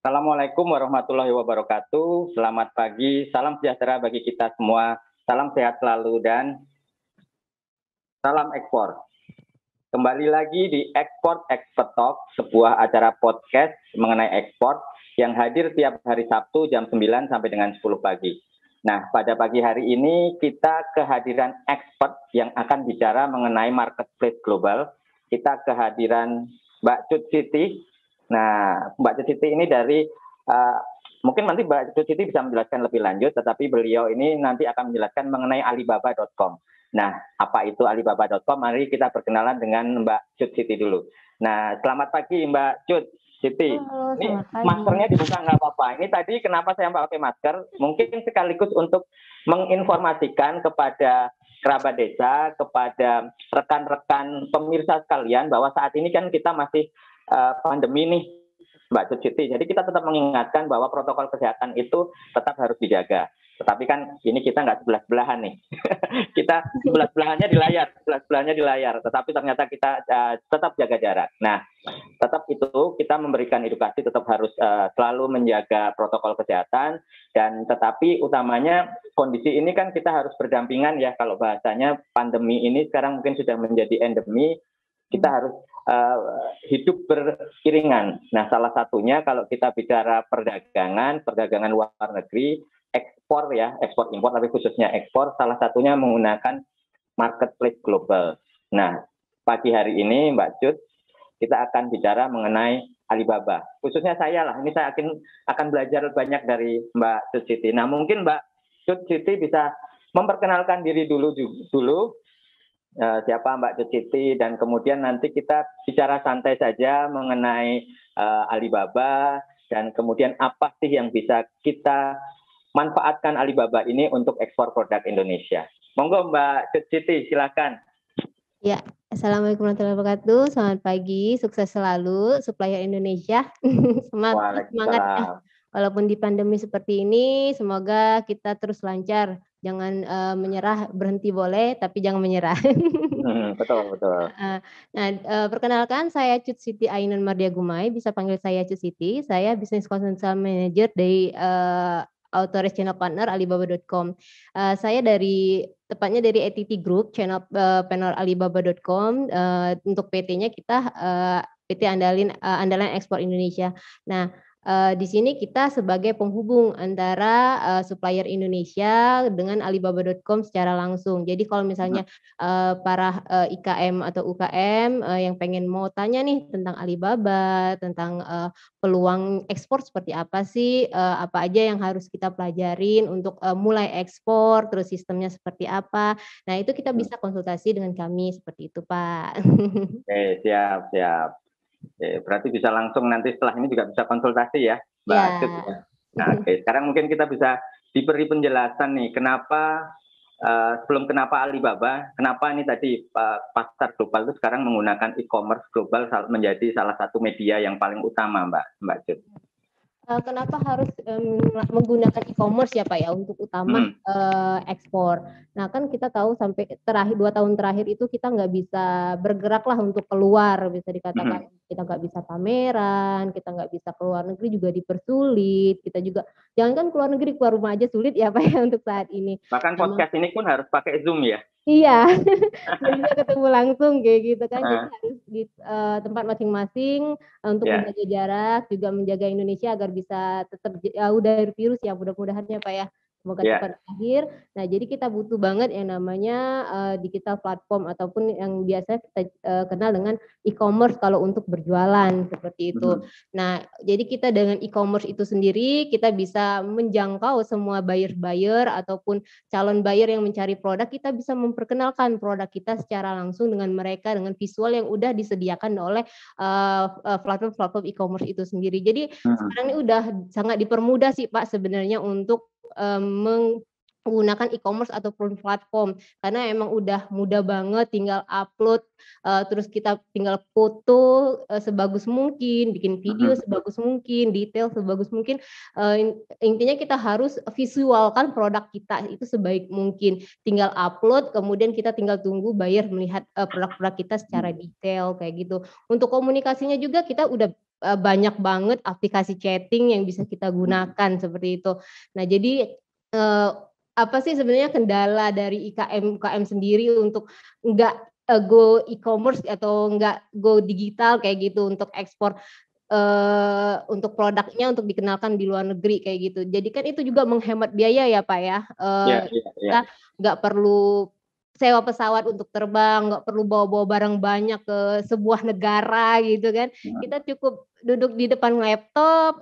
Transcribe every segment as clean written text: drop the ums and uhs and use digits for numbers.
Assalamualaikum warahmatullahi wabarakatuh. Selamat pagi, salam sejahtera bagi kita semua. Salam sehat selalu dan salam ekspor. Kembali lagi di Export Expert Talk, sebuah acara podcast mengenai ekspor yang hadir tiap hari Sabtu jam 9 sampai dengan 10 pagi. Nah, pada pagi hari ini kita kehadiran expert yang akan bicara mengenai marketplace global. Kita kehadiran Mbak Cut Siti. Nah, Mbak Cut Siti ini dari mungkin nanti Mbak Cut Siti bisa menjelaskan lebih lanjut, tetapi beliau ini nanti akan menjelaskan mengenai Alibaba.com. Nah, apa itu Alibaba.com? Mari kita perkenalan dengan Mbak Cut Siti dulu. Nah, selamat pagi Mbak Cut Siti. Halo, Ini selamat pagi. maskernya dibuka nggak apa-apa. Ini tadi kenapa saya pakai masker? Mungkin sekaligus untuk menginformasikan kepada kerabat desa, kepada rekan-rekan pemirsa sekalian bahwa saat ini kan kita masih pandemi nih, Mbak Cut Siti. Jadi kita tetap mengingatkan bahwa protokol kesehatan itu tetap harus dijaga. Tetapi kan ini kita nggak sebelah-sebelahan nih. Kita sebelah-sebelahannya di layar. Tetapi ternyata kita tetap jaga jarak. Nah, tetap itu kita memberikan edukasi, tetap harus selalu menjaga protokol kesehatan. Dan tetapi utamanya kondisi ini kan kita harus berdampingan ya. Kalau bahasanya pandemi ini sekarang mungkin sudah menjadi endemi. Kita harus hidup beriringan. Nah, salah satunya kalau kita bicara perdagangan luar negeri, ekspor ya, ekspor impor, tapi khususnya ekspor, salah satunya menggunakan marketplace global. Nah, pagi hari ini Mbak Cut, kita akan bicara mengenai Alibaba. Khususnya saya lah, ini saya akan belajar banyak dari Mbak Cut Siti. Nah, mungkin Mbak Cut Siti bisa memperkenalkan diri dulu. Siapa Mbak Cut Siti, dan kemudian nanti kita bicara santai saja mengenai Alibaba, dan kemudian apa sih yang bisa kita manfaatkan Alibaba ini untuk ekspor produk Indonesia. Monggo Mbak Cut Siti, silakan. Ya, Assalamualaikum warahmatullahi wabarakatuh. Selamat pagi, sukses selalu supplier Indonesia. Semangat ya. Walaupun di pandemi seperti ini, semoga kita terus lancar. Jangan menyerah, berhenti boleh, tapi jangan menyerah. Betul. Nah, perkenalkan saya Cut Siti Ainun Mardia Gumai, bisa panggil saya Cut Siti. Saya Business Consultant Manager dari Authorized Channel Partner Alibaba.com. Saya tepatnya dari ATT Group, channel panel Alibaba.com. Untuk PT-nya kita PT Andalan Ekspor Indonesia. Nah, di sini kita sebagai penghubung antara supplier Indonesia dengan Alibaba.com secara langsung. Jadi kalau misalnya para IKM atau UKM yang pengen mau tanya nih tentang Alibaba, tentang peluang ekspor seperti apa sih, apa aja yang harus kita pelajarin untuk mulai ekspor, terus sistemnya seperti apa. Nah, itu kita bisa konsultasi dengan kami seperti itu, Pak. Oke, siap. Berarti bisa langsung nanti setelah ini juga bisa konsultasi ya, Mbak Cut. Ya. Nah, oke. Sekarang mungkin kita bisa diberi penjelasan nih, sebelum kenapa Alibaba, kenapa ini tadi pasar global itu sekarang menggunakan e-commerce global menjadi salah satu media yang paling utama, Mbak Cut. Kenapa harus menggunakan e-commerce ya Pak ya untuk utama ekspor. Nah kan kita tahu sampai 2 tahun terakhir itu kita nggak bisa bergerak lah untuk keluar, bisa dikatakan kita nggak bisa pameran, kita nggak bisa keluar negeri juga dipersulit, kita juga jangan kan keluar negeri, keluar rumah aja sulit ya Pak ya untuk saat ini. Bahkan podcast ini pun harus pakai Zoom ya. Iya, belum bisa ketemu langsung kayak gitu kan, jadi harus di tempat masing-masing untuk menjaga jarak, juga menjaga Indonesia agar bisa tetap jauh dari virus ya, mudah-mudahan ya Pak ya, semoga cepat berakhir. Nah jadi kita butuh banget yang namanya digital platform ataupun yang biasa kita kenal dengan e-commerce kalau untuk berjualan seperti itu. Nah jadi kita dengan e-commerce itu sendiri kita bisa menjangkau semua buyer ataupun calon buyer yang mencari produk, kita bisa memperkenalkan produk kita secara langsung dengan mereka dengan visual yang udah disediakan oleh platform e-commerce itu sendiri. Jadi sekarang ini udah sangat dipermudah sih Pak sebenarnya untuk menggunakan e-commerce ataupun platform karena emang udah mudah banget, tinggal upload terus kita tinggal foto sebagus mungkin, bikin video sebagus mungkin, detail sebagus mungkin, intinya kita harus visualkan produk kita itu sebaik mungkin, tinggal upload kemudian kita tinggal tunggu buyer melihat produk-produk kita secara detail kayak gitu. Untuk komunikasinya juga kita udah banyak banget aplikasi chatting yang bisa kita gunakan seperti itu. Nah, jadi apa sih sebenarnya kendala dari UKM sendiri untuk nggak go e-commerce atau nggak go digital kayak gitu untuk ekspor untuk produknya untuk dikenalkan di luar negeri kayak gitu. Jadi kan itu juga menghemat biaya ya Pak ya. Ya, ya, ya. Kita nggak perlu sewa pesawat untuk terbang, nggak perlu bawa-bawa barang banyak ke sebuah negara gitu kan. Kita cukup duduk di depan laptop,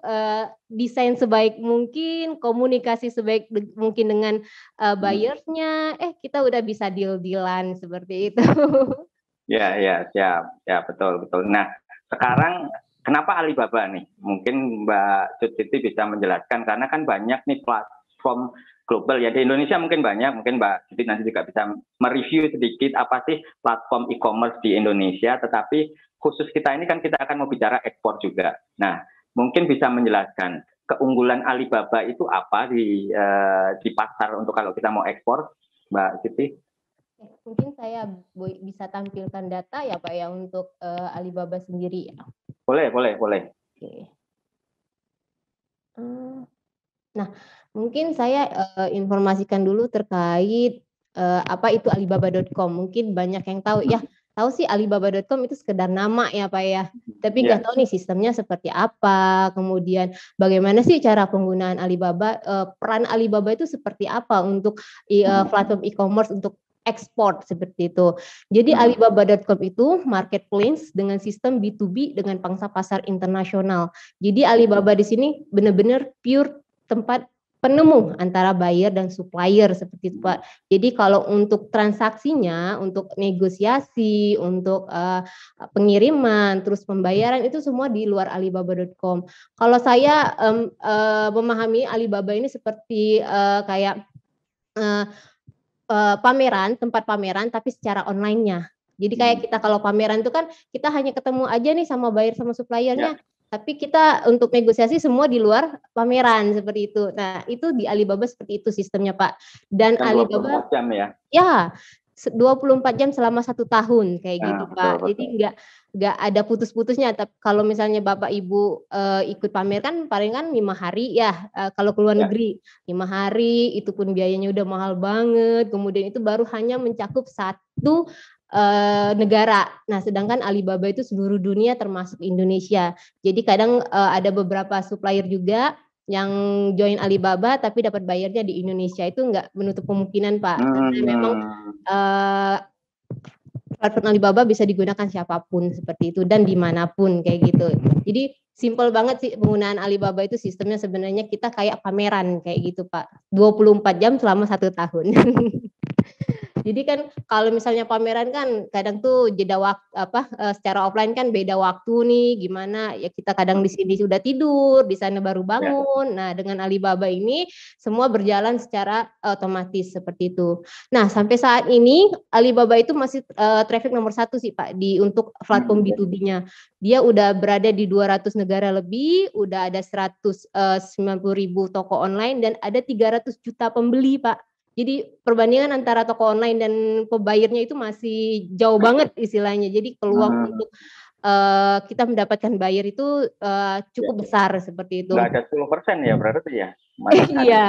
desain sebaik mungkin, komunikasi sebaik mungkin dengan buyernya, kita udah bisa deal-dealan seperti itu. Ya, ya, siap, ya betul, betul. Nah, sekarang kenapa Alibaba nih? Mungkin Mbak Cuti bisa menjelaskan karena kan banyak nih platform global ya, di Indonesia mungkin banyak, mungkin Mbak Cuti nanti juga bisa mereview sedikit apa sih platform e-commerce di Indonesia, tetapi khusus kita ini kan kita akan mau bicara ekspor juga. Nah, mungkin bisa menjelaskan keunggulan Alibaba itu apa di pasar untuk kalau kita mau ekspor, Mbak Cuti? Mungkin saya bisa tampilkan data ya Pak ya untuk Alibaba sendiri ya. Boleh. Oke. Nah, mungkin saya informasikan dulu terkait apa itu Alibaba.com. Mungkin banyak yang tahu ya. Tahu sih Alibaba.com itu sekedar nama ya Pak ya. Tapi nggak tahu nih sistemnya seperti apa. Kemudian bagaimana sih cara penggunaan Alibaba, peran Alibaba itu seperti apa untuk platform e-commerce untuk ekspor seperti itu. Jadi Alibaba.com itu marketplace dengan sistem B2B dengan pangsa pasar internasional. Jadi Alibaba di sini benar-benar pure tempat penemu antara buyer dan supplier seperti itu Pak. Jadi kalau untuk transaksinya, untuk negosiasi, untuk pengiriman, terus pembayaran itu semua di luar Alibaba.com. Kalau saya memahami Alibaba ini seperti kayak pameran, tempat pameran tapi secara online-nya. Jadi kayak kita kalau pameran itu kan kita hanya ketemu aja nih sama buyer sama suppliernya. Tapi kita untuk negosiasi semua di luar pameran seperti itu. Nah, itu di Alibaba seperti itu sistemnya, Pak. Dan Alibaba 24 jam ya. Ya, 24 jam selama 1 tahun kayak gitu, Pak. Betul. Jadi nggak ada putus-putusnya. Tapi kalau misalnya Bapak Ibu ikut pamer kan paling kan 5 hari ya, kalau ke luar negeri 5 hari itu pun biayanya udah mahal banget. Kemudian itu baru hanya mencakup satu negara. Nah, sedangkan Alibaba itu seluruh dunia termasuk Indonesia. Jadi kadang ada beberapa supplier juga yang join Alibaba tapi dapat bayarnya di Indonesia, itu nggak menutup kemungkinan Pak. Karena memang platform Alibaba bisa digunakan siapapun seperti itu dan dimanapun kayak gitu. Jadi simple banget sih penggunaan Alibaba itu, sistemnya sebenarnya kita kayak pameran kayak gitu Pak. 24 jam selama 1 tahun. Jadi kan kalau misalnya pameran kan kadang tuh jeda waktu secara offline kan beda waktu nih, gimana ya, kita kadang di sini sudah tidur, di sana baru bangun. Nah, dengan Alibaba ini semua berjalan secara otomatis seperti itu. Nah, sampai saat ini Alibaba itu masih traffic nomor 1 sih Pak untuk platform B2B-nya. Dia udah berada di 200 negara lebih, udah ada 190.000 toko online dan ada 300 juta pembeli Pak. Jadi perbandingan antara toko online dan pembayarnya itu masih jauh banget istilahnya. Jadi peluang untuk kita mendapatkan buyer itu cukup besar seperti itu. Nggak ada 10% ya berarti ya? Iya,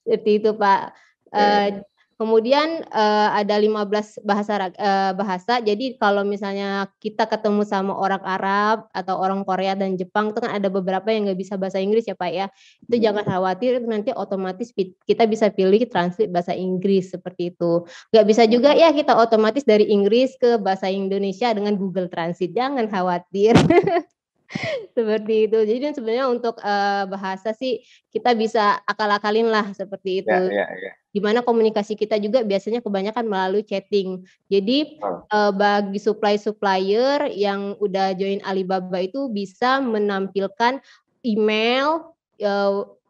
seperti itu Pak. Kemudian ada 15 bahasa. Jadi kalau misalnya kita ketemu sama orang Arab atau orang Korea dan Jepang itu kan ada beberapa yang nggak bisa bahasa Inggris ya Pak ya. Itu jangan khawatir, itu nanti otomatis kita bisa pilih translate bahasa Inggris seperti itu. Nggak bisa juga ya kita otomatis dari Inggris ke bahasa Indonesia dengan Google Translate. Jangan khawatir. Seperti itu. Jadi sebenarnya untuk bahasa sih kita bisa akal-akalin lah seperti itu. Dimana komunikasi kita juga biasanya kebanyakan melalui chatting. Jadi bagi supplier yang udah join Alibaba itu bisa menampilkan email,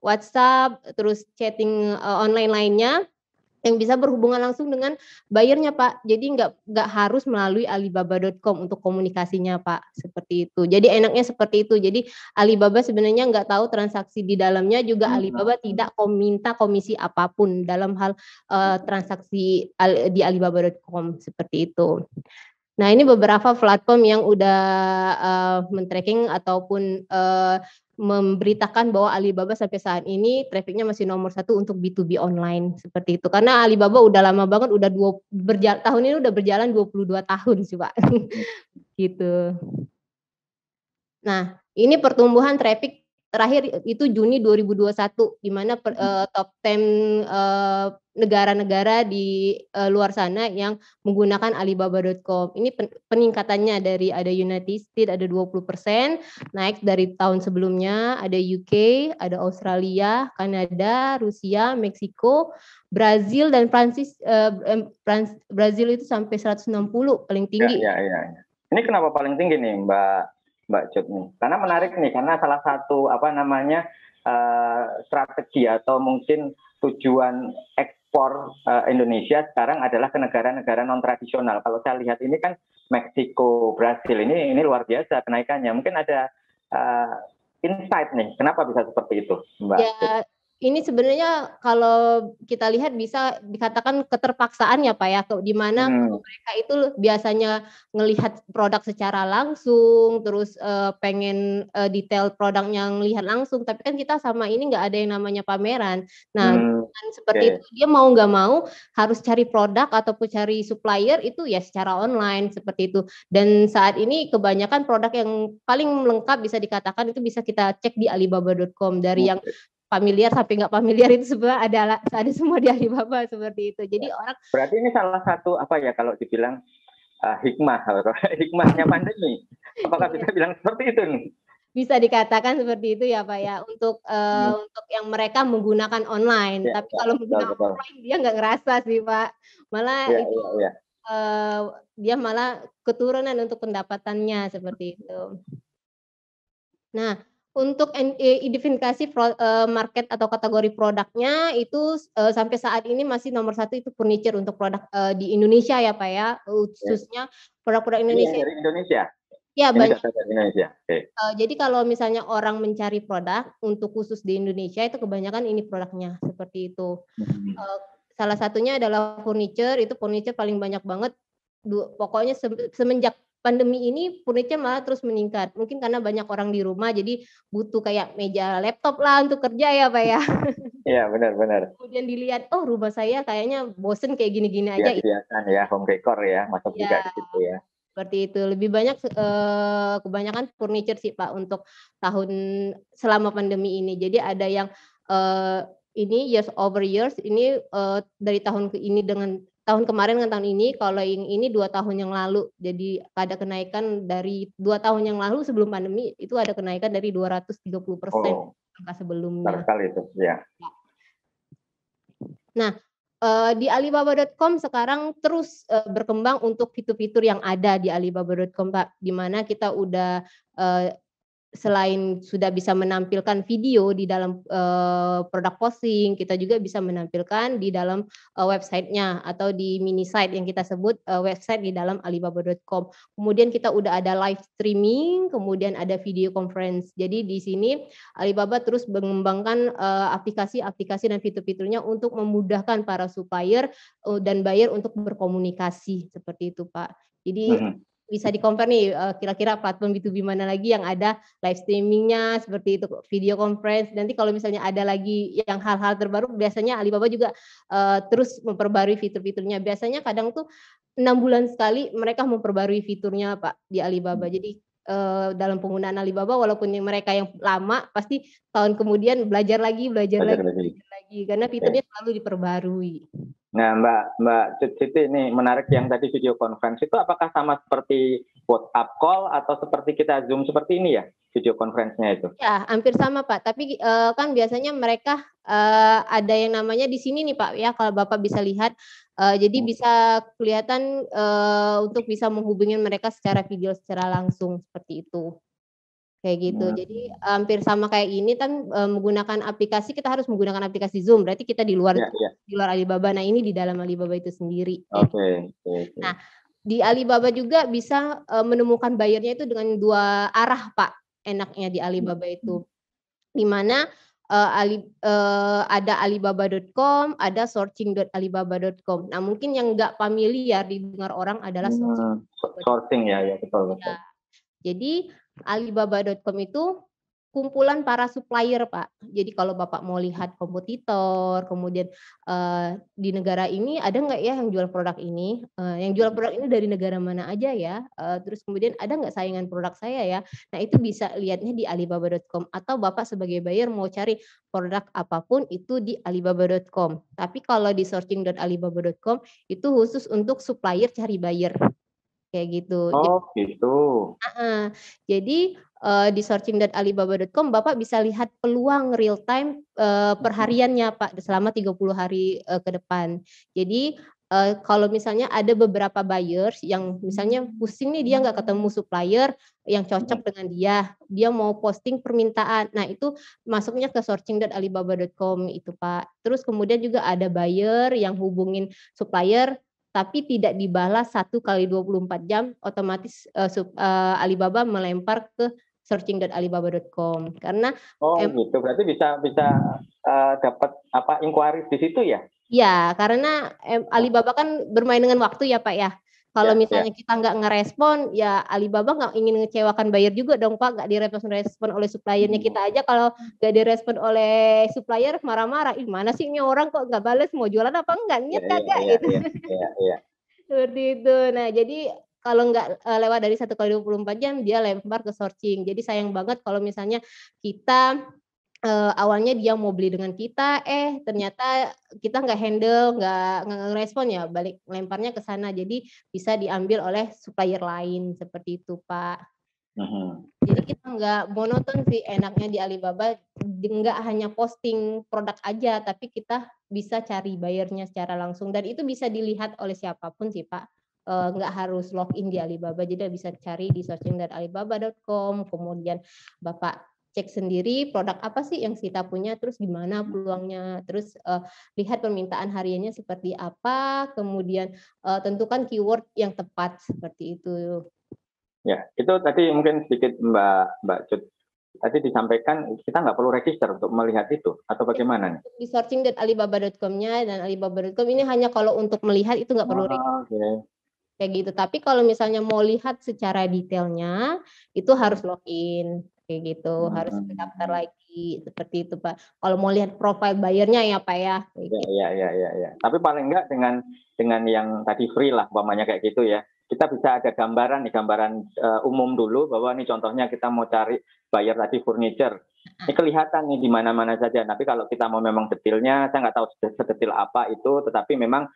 WhatsApp, terus chatting online lainnya yang bisa berhubungan langsung dengan buyernya Pak. Jadi nggak harus melalui Alibaba.com untuk komunikasinya Pak, seperti itu. Jadi enaknya seperti itu. Jadi Alibaba sebenarnya nggak tahu transaksi di dalamnya, juga Alibaba tidak minta komisi apapun dalam hal transaksi di Alibaba.com seperti itu. Nah, ini beberapa platform yang udah men-tracking ataupun memberitakan bahwa Alibaba sampai saat ini trafficnya masih nomor 1 untuk B2B online, seperti itu. Karena Alibaba udah lama banget, udah tahun ini udah berjalan 22 tahun sih, Pak. Gitu. Nah, ini pertumbuhan traffic terakhir itu Juni 2021, di mana top 10 negara-negara di luar sana yang menggunakan Alibaba.com. Ini peningkatannya dari ada United States ada 20%, naik dari tahun sebelumnya, ada UK, ada Australia, Kanada, Rusia, Meksiko, Brazil dan Prancis, Brazil itu sampai 160 paling tinggi. Ya. Ini kenapa paling tinggi nih Mbak Cut nih? Karena menarik nih, karena salah satu strategi atau mungkin tujuan ekspor Indonesia sekarang adalah ke negara-negara non tradisional. Kalau saya lihat ini kan Meksiko, Brasil ini luar biasa kenaikannya. Mungkin ada insight nih, kenapa bisa seperti itu, Mbak? Ya, ini sebenarnya kalau kita lihat bisa dikatakan keterpaksaan ya Pak ya, di mana mereka itu biasanya ngelihat produk secara langsung, terus pengen detail produknya ngelihat langsung, tapi kan kita sama ini nggak ada yang namanya pameran. Nah, seperti itu dia mau nggak mau harus cari produk ataupun cari supplier itu ya secara online seperti itu. Dan saat ini kebanyakan produk yang paling lengkap bisa dikatakan itu bisa kita cek di Alibaba.com, dari yang familiar sampai nggak familiar itu sebenarnya ada semua di Alibaba seperti itu. Jadi orang berarti ini salah satu kalau dibilang hikmahnya pandemi. Apakah bisa bilang seperti itu nih? Bisa dikatakan seperti itu ya Pak ya, untuk yang mereka menggunakan online. Tapi kalau menggunakan offline dia nggak ngerasa sih Pak. Malah itu dia malah keturunan untuk pendapatannya seperti itu. Nah, untuk identifikasi market atau kategori produknya itu sampai saat ini masih nomor 1 itu furniture untuk produk di Indonesia ya Pak ya, khususnya produk-produk Indonesia. Dari Indonesia? Ya, banyak. Dari Indonesia. Jadi kalau misalnya orang mencari produk untuk khusus di Indonesia itu kebanyakan ini produknya seperti itu. Salah satunya adalah furniture, itu furniture paling banyak banget. Pokoknya semenjak pandemi ini furniture malah terus meningkat. Mungkin karena banyak orang di rumah jadi butuh kayak meja laptop lah untuk kerja ya Pak ya. Iya, benar. Kemudian dilihat, oh rumah saya kayaknya bosen kayak gini-gini aja. Biasa ya, home decor ya, masuk juga di situ ya. Seperti itu. Lebih banyak kebanyakan furniture sih Pak untuk selama pandemi ini. Jadi ada yang ini years over years, ini dari tahun ke ini dengan tahun kemarin dengan tahun ini, kalau yang ini 2 tahun yang lalu. Jadi ada kenaikan dari 2 tahun yang lalu sebelum pandemi itu ada kenaikan dari 230% angka sebelumnya. Besar sekali itu, ya. Nah, di Alibaba.com sekarang terus berkembang untuk fitur-fitur yang ada di Alibaba.com Pak, di mana kita udah selain sudah bisa menampilkan video di dalam produk posting, kita juga bisa menampilkan di dalam websitenya atau di mini site yang kita sebut website di dalam Alibaba.com. Kemudian kita udah ada live streaming, kemudian ada video conference. Jadi di sini Alibaba terus mengembangkan aplikasi-aplikasi dan fitur-fiturnya untuk memudahkan para supplier dan buyer untuk berkomunikasi seperti itu Pak. Jadi bisa di-compare nih kira-kira platform B2B mana lagi yang ada live streaming-nya seperti itu, video conference. Nanti kalau misalnya ada lagi yang hal-hal terbaru, biasanya Alibaba juga terus memperbarui fitur-fiturnya. Biasanya kadang tuh 6 bulan sekali mereka memperbarui fiturnya Pak di Alibaba. Jadi dalam penggunaan Alibaba walaupun mereka yang lama pasti tahun kemudian belajar lagi karena fiturnya selalu diperbarui. Nah, Mbak Siti, ini menarik yang tadi video conference itu apakah sama seperti WhatsApp call atau seperti kita Zoom seperti ini ya video conference-nya itu? Ya, hampir sama Pak. Tapi kan biasanya mereka ada yang namanya di sini nih Pak ya, kalau Bapak bisa lihat. Jadi bisa kelihatan untuk bisa menghubungi mereka secara video secara langsung seperti itu. Kayak gitu. Jadi hampir sama kayak ini kan menggunakan aplikasi, kita harus menggunakan aplikasi Zoom. Berarti kita di luar di luar Alibaba. Nah, ini di dalam Alibaba itu sendiri. Oke. Nah, di Alibaba juga bisa menemukan buyer-nya itu dengan 2 arah, Pak. Enaknya di Alibaba itu. Di mana ada alibaba.com, ada searching.alibaba.com. Nah, mungkin yang nggak familiar didengar orang adalah searching. Sourcing ya betul. Ya. Jadi alibaba.com itu kumpulan para supplier, Pak. Jadi kalau Bapak mau lihat kompetitor, kemudian di negara ini ada nggak ya yang jual produk ini? Yang jual produk ini dari negara mana aja ya? Terus kemudian ada nggak saingan produk saya ya? Nah, itu bisa lihatnya di alibaba.com, atau Bapak sebagai buyer mau cari produk apapun itu di alibaba.com. Tapi kalau di searching.alibaba.com itu khusus untuk supplier cari buyer. Kayak gitu. Oh, gitu. Jadi di searching.alibaba.com Bapak bisa lihat peluang real time perhariannya Pak selama 30 hari ke depan. Jadi kalau misalnya ada beberapa buyers yang misalnya pusing nih dia nggak ketemu supplier yang cocok dengan dia mau posting permintaan. Nah, itu masuknya ke searching.alibaba.com itu Pak. Terus kemudian juga ada buyer yang hubungin supplier tapi tidak dibalas 1 kali 24 jam, otomatis Alibaba melempar ke searching.alibaba.com. Karena gitu. Berarti bisa dapat inquiry di situ ya? Ya, karena Alibaba kan bermain dengan waktu ya Pak ya. Kalau misalnya kita nggak ngerespon, ya Alibaba nggak ingin ngecewakan buyer juga dong Pak, nggak direspon oleh suppliernya. Kita aja kalau nggak direspon oleh supplier marah-marah, ih mana sih ini orang kok nggak bales, mau jualan apa enggak, nyet kagak gitu. Seperti itu. Nah, jadi kalau nggak lewat dari 1 kali 24 jam, dia lempar ke searching. Jadi sayang banget kalau misalnya kita awalnya dia mau beli dengan kita, ternyata kita nggak handle, nggak ngerespon ya, balik lemparnya ke sana. Jadi bisa diambil oleh supplier lain seperti itu, Pak. Jadi kita nggak monoton sih enaknya di Alibaba, nggak hanya posting produk aja, tapi kita bisa cari buyernya secara langsung dan itu bisa dilihat oleh siapapun sih, Pak. Nggak harus login di Alibaba, jadi bisa cari di searching.alibaba.com, kemudian Bapak cek sendiri produk apa sih yang kita punya, terus gimana peluangnya, terus lihat permintaan hariannya seperti apa, kemudian tentukan keyword yang tepat seperti itu. Ya, itu tadi mungkin sedikit Mbak Cut. Tadi disampaikan kita nggak perlu register untuk melihat itu atau bagaimana nih? Di searching.alibaba.com-nya dan alibaba.com ini hanya kalau untuk melihat itu nggak perlu register. Kayak gitu. Tapi kalau misalnya mau lihat secara detailnya itu harus login kayak gitu, harus daftar lagi seperti itu Pak. Kalau mau lihat profile buyer-nya ya Pak ya. Ya. Tapi paling enggak dengan yang tadi free lah, umpamanya kayak gitu ya. Kita bisa ada gambaran umum dulu bahwa ini contohnya kita mau cari buyer tadi furniture. Ini kelihatan nih di mana-mana saja. Tapi kalau kita mau memang detailnya, saya nggak tahu sedetil apa itu, tetapi memang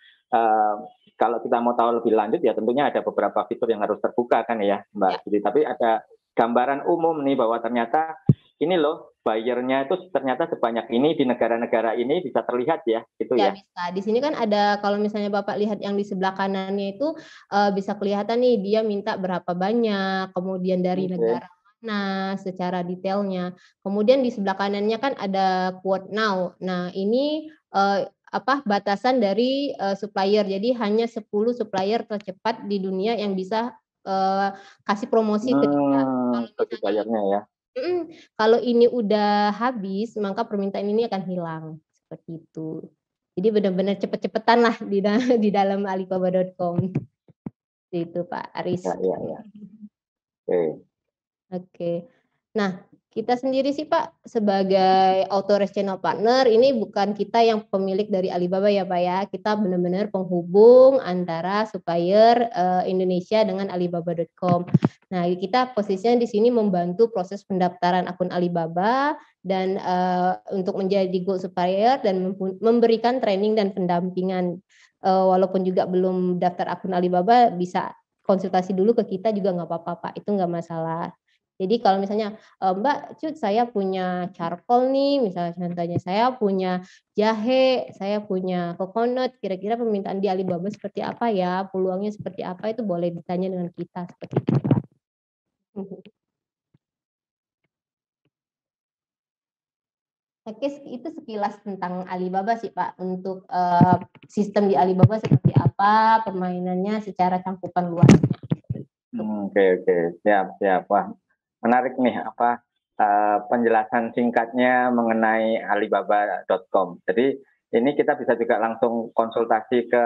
kalau kita mau tahu lebih lanjut ya tentunya ada beberapa fitur yang harus terbuka kan ya Mbak. Jadi tapi ada gambaran umum nih bahwa ternyata ini loh buyernya itu ternyata sebanyak ini di negara-negara ini bisa terlihat ya gitu ya. Bisa. Di sini kan ada kalau misalnya Bapak lihat yang di sebelah kanannya itu bisa kelihatan nih dia minta berapa banyak, kemudian dari negara mana secara detailnya. Kemudian di sebelah kanannya kan ada quote now. Nah, ini batasan dari supplier. Jadi hanya 10 supplier tercepat di dunia yang bisa kasih promosi ke kita. Suppliernya ya. Kalau ini udah habis, maka permintaan ini akan hilang seperti itu. Jadi benar-benar cepet-cepetan lah di dalam alibaba.com. Itu Pak Aris. Ya. Oke. Nah, kita sendiri sih Pak sebagai Authorize Channel Partner ini bukan kita yang pemilik dari Alibaba ya Pak ya. Kita benar-benar penghubung antara supplier Indonesia dengan alibaba.com. Nah, kita posisinya di sini membantu proses pendaftaran akun Alibaba dan untuk menjadi Gold Supplier dan memberikan training dan pendampingan. Walaupun juga belum daftar akun Alibaba bisa konsultasi dulu ke kita juga nggak apa-apa Pak. Itu nggak masalah. Jadi kalau misalnya Mbak Cut saya punya charcoal nih, misalnya contohnya saya punya jahe, saya punya coconut, kira-kira permintaan di Alibaba seperti apa ya, peluangnya seperti apa, itu boleh ditanya dengan kita seperti itu Pak. Oke, itu sekilas tentang Alibaba sih Pak, untuk sistem di Alibaba seperti apa, permainannya secara cangkupan luasnya. Oke, siap. Wah, menarik nih penjelasan singkatnya mengenai Alibaba.com. Jadi ini kita bisa juga langsung konsultasi ke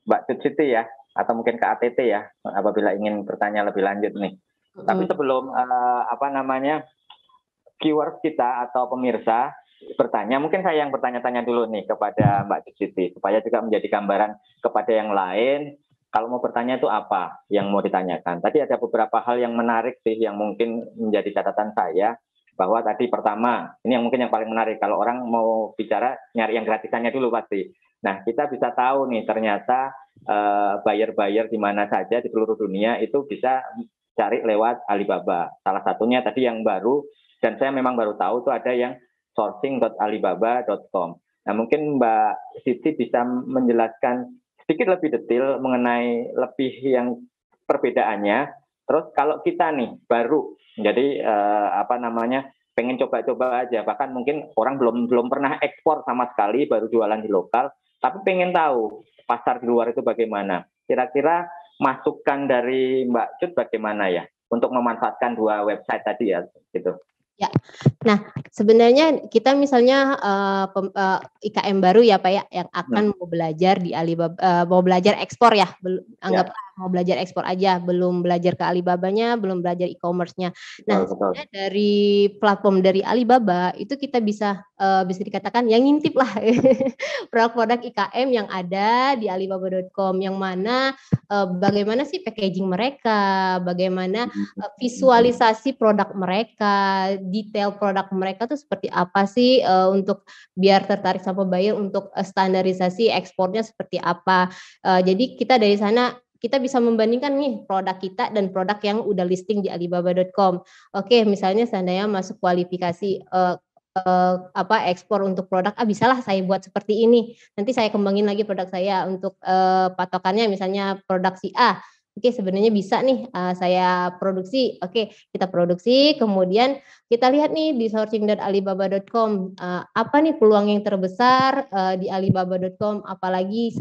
Mbak Cut Siti ya, atau mungkin ke ATT ya, apabila ingin bertanya lebih lanjut nih. Tapi sebelum viewers kita atau pemirsa bertanya, mungkin saya yang bertanya-tanya dulu nih kepada Mbak Cut Siti, supaya juga menjadi gambaran kepada yang lain. Kalau mau bertanya itu apa yang mau ditanyakan? Tadi ada beberapa hal yang menarik sih yang mungkin menjadi catatan saya, bahwa tadi pertama, ini yang mungkin yang paling menarik, kalau orang mau bicara nyari yang gratisannya dulu pasti. Nah, kita bisa tahu nih ternyata buyer-buyer di mana saja di seluruh dunia itu bisa cari lewat Alibaba. Salah satunya tadi yang baru, dan saya memang baru tahu tuh ada yang sourcing.alibaba.com. Nah, mungkin Mbak Siti bisa menjelaskan sedikit lebih detail mengenai lebih yang perbedaannya. Terus kalau kita nih baru, jadi pengen coba-coba aja, bahkan mungkin orang belum pernah ekspor sama sekali, baru jualan di lokal, tapi pengen tahu pasar di luar itu bagaimana. Kira-kira masukan dari Mbak Cut bagaimana ya untuk memanfaatkan dua website tadi ya, gitu. Ya, nah sebenarnya kita misalnya IKM baru ya Pak ya, yang akan mau belajar di Alibaba, mau belajar ekspor ya, anggaplah mau belajar ekspor aja, belum belajar ke Alibabanya, belum belajar e-commerce-nya. Nah, sebenarnya dari platform dari Alibaba itu kita bisa dikatakan yang ngintip lah produk-produk IKM yang ada di alibaba.com, yang mana bagaimana sih packaging mereka, bagaimana visualisasi produk mereka, detail produk mereka tuh seperti apa sih, untuk biar tertarik sama buyer, untuk standarisasi ekspornya seperti apa. Jadi kita dari sana kita bisa membandingkan nih produk kita dan produk yang udah listing di alibaba.com. Oke, misalnya seandainya masuk kualifikasi ekspor untuk produk, bisalah saya buat seperti ini. Nanti saya kembangin lagi produk saya untuk patokannya misalnya produk si A. Oke, sebenarnya bisa nih saya produksi. Oke, kita produksi, kemudian kita lihat nih di sourcing.alibaba.com apa nih peluang yang terbesar di alibaba.com, apalagi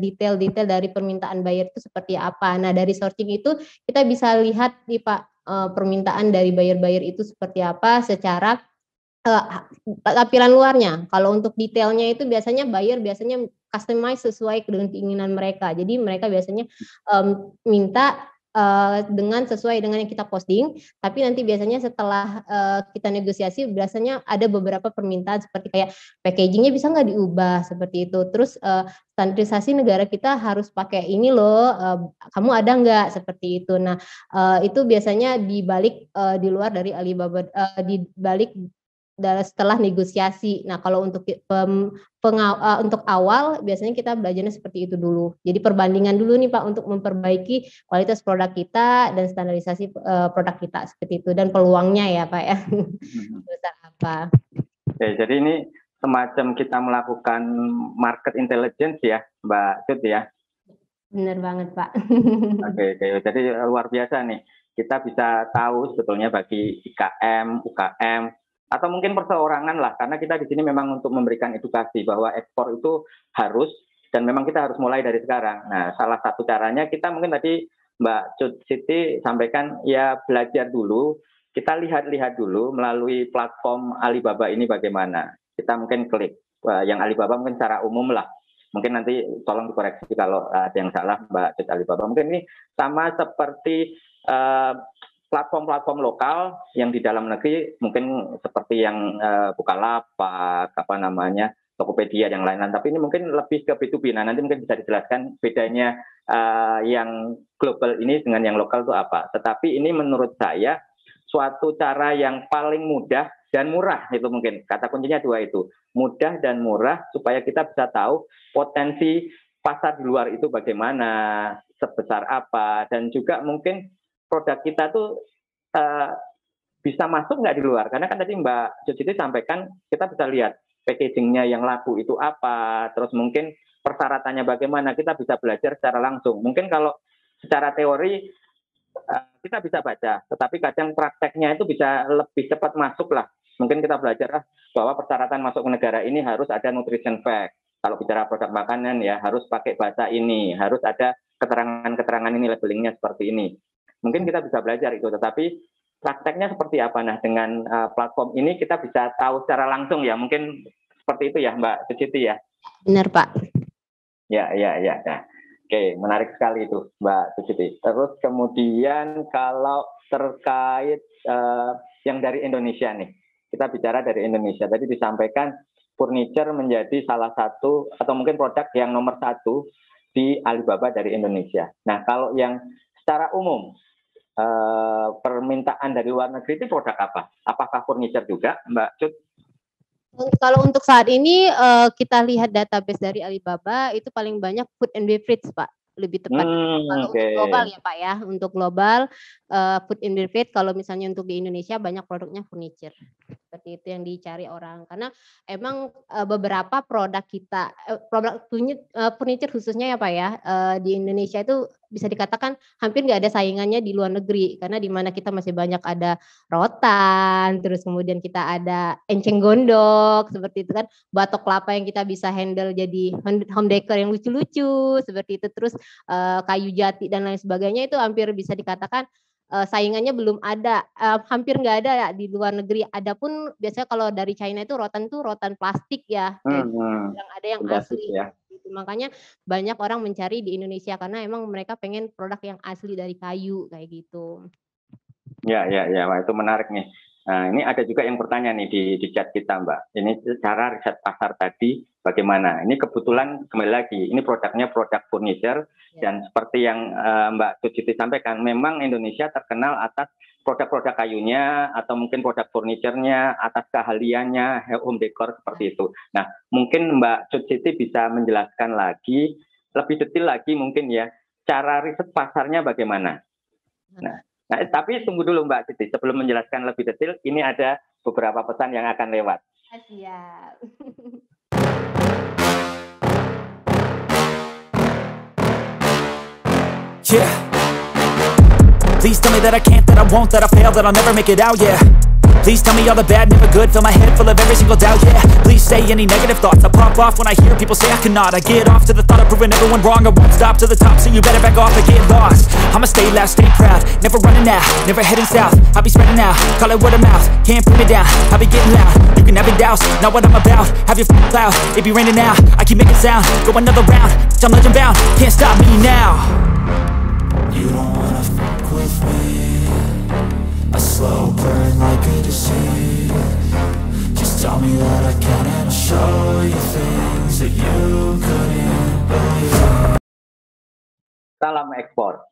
detail-detail dari permintaan buyer itu seperti apa. Nah, dari sourcing itu kita bisa lihat nih Pak, permintaan dari buyer-buyer itu seperti apa secara tampilan luarnya. Kalau untuk detailnya itu biasanya buyer customize sesuai dengan keinginan mereka. Jadi mereka biasanya minta dengan sesuai dengan yang kita posting, tapi nanti biasanya setelah kita negosiasi biasanya ada beberapa permintaan seperti kayak packagingnya bisa nggak diubah seperti itu. Terus standarisasi negara kita harus pakai ini loh, kamu ada nggak seperti itu. Nah itu biasanya dibalik di luar dari Alibaba, dibalik setelah negosiasi. Nah, kalau untuk untuk awal biasanya kita belajarnya seperti itu dulu. Jadi perbandingan dulu nih Pak untuk memperbaiki kualitas produk kita dan standarisasi produk kita seperti itu, dan peluangnya ya Pak ya. Besar apa? Oke, jadi ini semacam kita melakukan market intelligence ya, Mbak Cut ya. Benar banget Pak. Oke, jadi luar biasa nih. Kita bisa tahu sebetulnya bagi IKM, UKM, atau mungkin perseorangan lah, karena kita di sini memang untuk memberikan edukasi bahwa ekspor itu harus, dan memang kita harus mulai dari sekarang. Nah, salah satu caranya kita mungkin tadi Mbak Cut Siti sampaikan ya, belajar dulu, kita lihat-lihat dulu melalui platform Alibaba ini bagaimana. Kita mungkin klik yang Alibaba mungkin secara umum lah. Mungkin nanti tolong dikoreksi kalau ada yang salah Mbak Cut Alibaba. Mungkin ini sama seperti platform-platform lokal yang di dalam negeri, mungkin seperti yang Bukalapak, Tokopedia, yang lain-lain. Tapi ini mungkin lebih ke B2B. Nah, nanti mungkin bisa dijelaskan bedanya yang global ini dengan yang lokal itu apa. Tetapi ini menurut saya suatu cara yang paling mudah dan murah, itu mungkin. Kata kuncinya dua itu, mudah dan murah, supaya kita bisa tahu potensi pasar di luar itu bagaimana, sebesar apa, dan juga mungkin produk kita tuh bisa masuk nggak di luar. Karena kan tadi Mbak Cut sampaikan, kita bisa lihat packagingnya yang laku itu apa, terus mungkin persyaratannya bagaimana, kita bisa belajar secara langsung. Mungkin kalau secara teori kita bisa baca, tetapi kadang prakteknya itu bisa lebih cepat masuk lah. Mungkin kita belajar bahwa persyaratan masuk ke negara ini harus ada nutrition fact. Kalau bicara produk makanan ya harus pakai bahasa ini, harus ada keterangan-keterangan ini, labelingnya seperti ini. Mungkin kita bisa belajar itu, tetapi prakteknya seperti apa? Nah, dengan platform ini kita bisa tahu secara langsung ya, mungkin seperti itu ya Mbak Suciti ya? Benar Pak. Ya. Oke, menarik sekali itu Mbak Suciti. Terus kemudian kalau terkait yang dari Indonesia nih, kita bicara dari Indonesia. Tadi disampaikan furniture menjadi salah satu atau mungkin produk yang nomor satu di Alibaba dari Indonesia. Nah, kalau yang secara umum permintaan dari luar negeri itu produk apa? Apakah furniture juga, Mbak Cut? Kalau untuk saat ini kita lihat database dari Alibaba itu paling banyak food and beverage Pak, lebih tepat. Kalau untuk global ya Pak ya, untuk global food and beverage, kalau misalnya untuk di Indonesia banyak produknya furniture. Seperti itu yang dicari orang, karena emang beberapa produk kita, produk furniture khususnya ya Pak ya, di Indonesia itu bisa dikatakan hampir nggak ada saingannya di luar negeri, karena di mana kita masih banyak ada rotan, terus kemudian kita ada enceng gondok, seperti itu kan, batok kelapa yang kita bisa handle jadi home decor yang lucu-lucu, seperti itu, terus kayu jati dan lain sebagainya itu hampir bisa dikatakan saingannya belum ada, hampir nggak ada ya di luar negeri. Adapun biasanya kalau dari China itu rotan plastik ya, yang ada yang asli. Ya. Gitu. Makanya banyak orang mencari di Indonesia karena emang mereka pengen produk yang asli dari kayu kayak gitu. Ya, wah, itu menarik nih. Nah, ini ada juga yang bertanya nih di chat kita, Mbak. Ini cara riset pasar tadi bagaimana? Ini kebetulan kembali lagi, ini produknya produk furniture dan seperti yang Mbak Suciti sampaikan, memang Indonesia terkenal atas produk-produk kayunya atau mungkin produk furniture-nya, atas keahliannya, home decor seperti itu. Nah, mungkin Mbak Suciti bisa menjelaskan lagi, lebih detail lagi mungkin ya, cara riset pasarnya bagaimana? Nah, tapi tunggu dulu Mbak Siti, sebelum menjelaskan lebih detail, ini ada beberapa pesan yang akan lewat. Siap. Yeah. Please tell me that I can't, that I won't, that I fail, that I'll never make it out, yeah. Please tell me all the bad, never good, fill my head full of every single doubt, yeah. Please say any negative thoughts, I pop off when I hear people say I cannot. I get off to the thought of proving everyone wrong, I won't stop to the top, so you better back off and get lost. I'ma stay loud, stay proud, never running out, never heading south. I'll be spreading out, call it word of mouth, can't put me down, I'll be getting loud. You can have it douse, not what I'm about, have your cloud, it be raining now. I keep making sound, go another round, I'm legend bound, can't stop me now. You don't wanna fuck with me, a slow burn like a disease. Just tell me that I can and I'll show you things that you couldn't believe. Salam ekspor.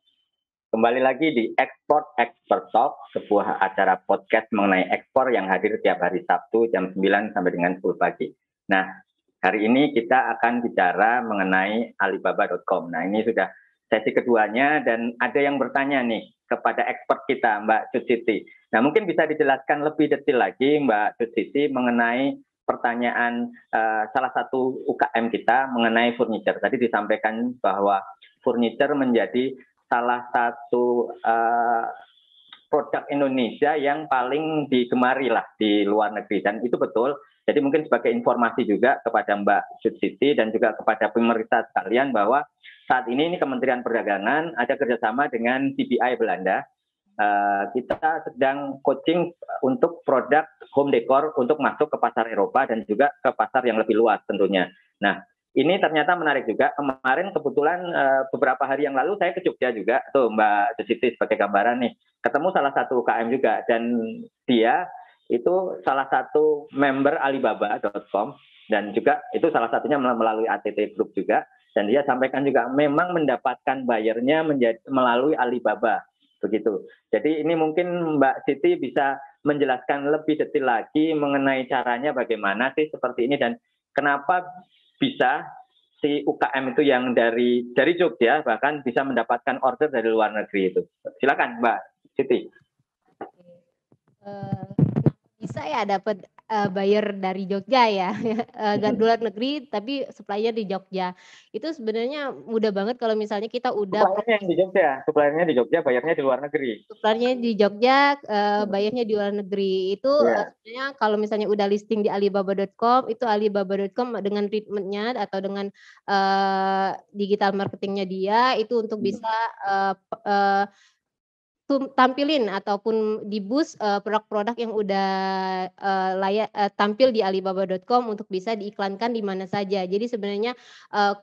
Kembali lagi di Export Expert Talk, sebuah acara podcast mengenai ekspor yang hadir tiap hari Sabtu jam 9 sampai dengan 10 pagi. Nah, hari ini kita akan bicara mengenai Alibaba.com. Nah, ini sudah sesi keduanya dan ada yang bertanya nih kepada expert kita, Mbak Suciti. Nah, mungkin bisa dijelaskan lebih detail lagi, Mbak Suciti, mengenai pertanyaan salah satu UKM kita mengenai furniture. Tadi disampaikan bahwa furniture menjadi salah satu produk Indonesia yang paling digemari lah di luar negeri, dan itu betul. Jadi mungkin sebagai informasi juga kepada Mbak Suciti dan juga kepada pemirsa sekalian bahwa saat ini Kementerian Perdagangan ada kerjasama dengan CBI Belanda. Kita sedang coaching untuk produk home decor untuk masuk ke pasar Eropa dan juga ke pasar yang lebih luas tentunya. Nah, ini ternyata menarik juga. Kemarin kebetulan beberapa hari yang lalu saya ke Jogja juga, tuh Mbak Suciti sebagai gambaran nih, ketemu salah satu UKM juga, dan dia itu salah satu member Alibaba.com dan juga itu salah satunya melalui ATT Group juga, dan dia sampaikan juga memang mendapatkan bayarnya melalui Alibaba begitu. Jadi ini mungkin Mbak Siti bisa menjelaskan lebih detail lagi mengenai caranya bagaimana sih seperti ini dan kenapa bisa si UKM itu yang dari Jogja bahkan bisa mendapatkan order dari luar negeri itu. Silakan Mbak Siti. Bisa ya dapat buyer dari Jogja ya, gak luar negeri tapi supply-nya di Jogja. Itu sebenarnya mudah banget kalau misalnya kita udah suppliernya di Jogja, bayarnya di luar negeri. Suppliernya di Jogja, bayarnya di luar negeri. Itu sebenarnya kalau misalnya udah listing di Alibaba.com, itu Alibaba.com dengan treatment-nya atau dengan digital marketingnya dia itu untuk bisa tampilin ataupun di-boost, produk-produk yang udah, tampil di Alibaba.com untuk bisa diiklankan di mana saja. Jadi sebenarnya,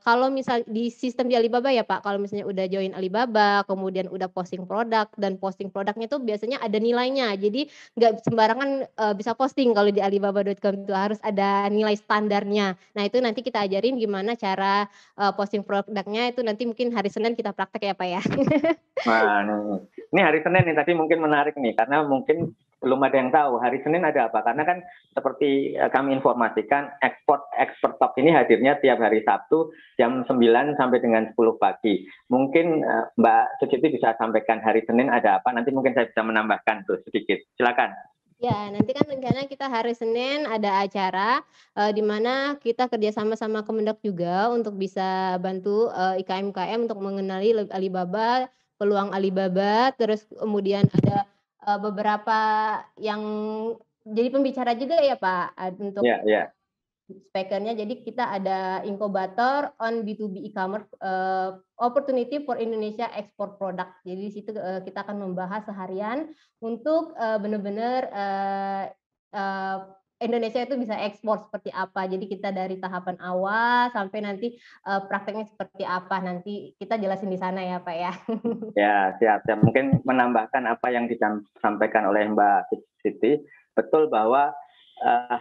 kalau misal di sistem di Alibaba ya Pak, kalau misalnya udah join Alibaba, kemudian udah posting produk dan posting produknya itu biasanya ada nilainya. Jadi nggak sembarangan, bisa posting kalau di Alibaba.com itu, harus ada nilai standarnya. Nah itu nanti kita ajarin gimana cara, posting produknya itu nanti mungkin hari Senin kita praktek ya Pak ya. Wah, ini hari Senin nih tadi mungkin menarik nih karena mungkin belum ada yang tahu hari Senin ada apa, karena kan seperti kami informasikan Expert Talk ini hadirnya tiap hari Sabtu jam 9 sampai dengan 10 pagi. Mungkin Mbak Suciti bisa sampaikan hari Senin ada apa, nanti mungkin saya bisa menambahkan tuh sedikit. Silakan. Ya, nanti kan rencana kita hari Senin ada acara, di mana kita kerjasama sama Kemendak juga untuk bisa bantu, IKM-IKM untuk mengenali Alibaba, peluang Alibaba, terus kemudian ada, beberapa yang jadi pembicara juga ya Pak, untuk Ya. speaker-nya. Jadi kita ada inkubator on B2B e-commerce, opportunity for Indonesia export product. Jadi di situ, kita akan membahas seharian untuk, benar-benar, Indonesia itu bisa ekspor seperti apa. Jadi kita dari tahapan awal sampai nanti, prakteknya seperti apa, nanti kita jelasin di sana ya Pak ya. Ya, siap. Mungkin menambahkan apa yang disampaikan oleh Mbak Siti, betul bahwa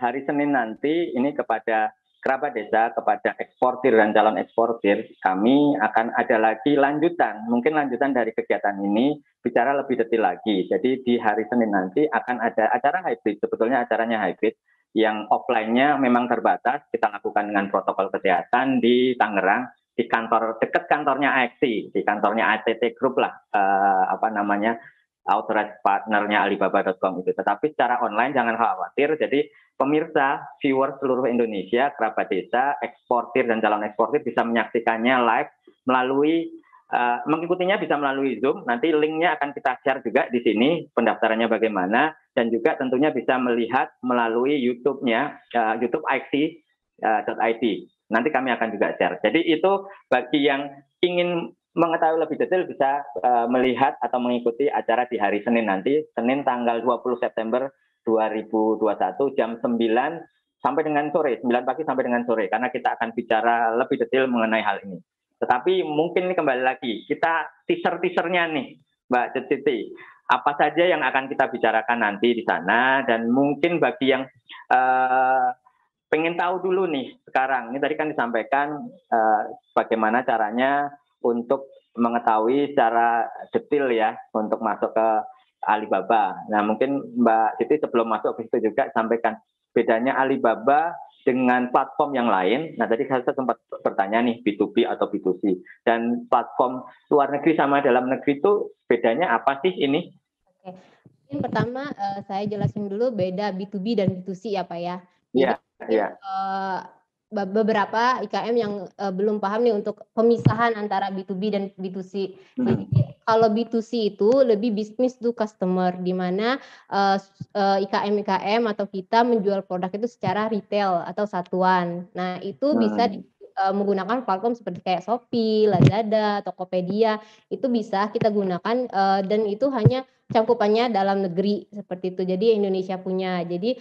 hari Senin nanti ini kepada kerabat desa, kepada eksportir dan calon eksportir, kami akan ada lagi lanjutan, mungkin lanjutan dari kegiatan ini, bicara lebih detail lagi. Jadi di hari Senin nanti akan ada acara hybrid, sebetulnya acaranya hybrid, yang offline-nya memang terbatas, kita lakukan dengan protokol kesehatan di Tangerang, di kantor, dekat kantornya AXI, di kantornya ATT Group lah, authorized partnernya Alibaba.com itu. Tetapi secara online jangan khawatir, jadi pemirsa, viewer seluruh Indonesia, kerabat desa, eksportir dan calon eksportir bisa menyaksikannya live melalui, mengikutinya bisa melalui Zoom, nanti linknya akan kita share juga di sini, pendaftarannya bagaimana, dan juga tentunya bisa melihat melalui YouTube-nya, YouTube IC.id. Nanti kami akan juga share. Jadi itu bagi yang ingin mengetahui lebih detail bisa melihat atau mengikuti acara di hari Senin nanti, Senin tanggal 20 September 2021 jam 9 sampai dengan sore, 9 pagi sampai dengan sore, karena kita akan bicara lebih detail mengenai hal ini. Tetapi mungkin ini kembali lagi, kita teaser-teasernya nih, Mbak Siti, apa saja yang akan kita bicarakan nanti di sana, dan mungkin bagi yang pengen tahu dulu nih sekarang, ini tadi kan disampaikan bagaimana caranya untuk mengetahui secara detail ya untuk masuk ke Alibaba. Nah mungkin Mbak Siti sebelum masuk ke situ juga sampaikan bedanya Alibaba dengan platform yang lain. Nah tadi saya sempat bertanya nih B2B atau B2C, dan platform luar negeri sama dalam negeri itu bedanya apa sih ini? Oke, mungkin pertama saya jelasin dulu beda B2B dan B2C ya Pak ya. Iya. Beberapa IKM yang belum paham nih untuk pemisahan antara B2B dan B2C. Jadi kalau B2C itu lebih business to customer, di mana IKM atau kita menjual produk itu secara retail atau satuan. Nah itu bisa menggunakan platform seperti kayak Shopee, Lazada, Tokopedia, itu bisa kita gunakan, dan itu hanya cangkupannya dalam negeri seperti itu. Jadi Indonesia punya. Jadi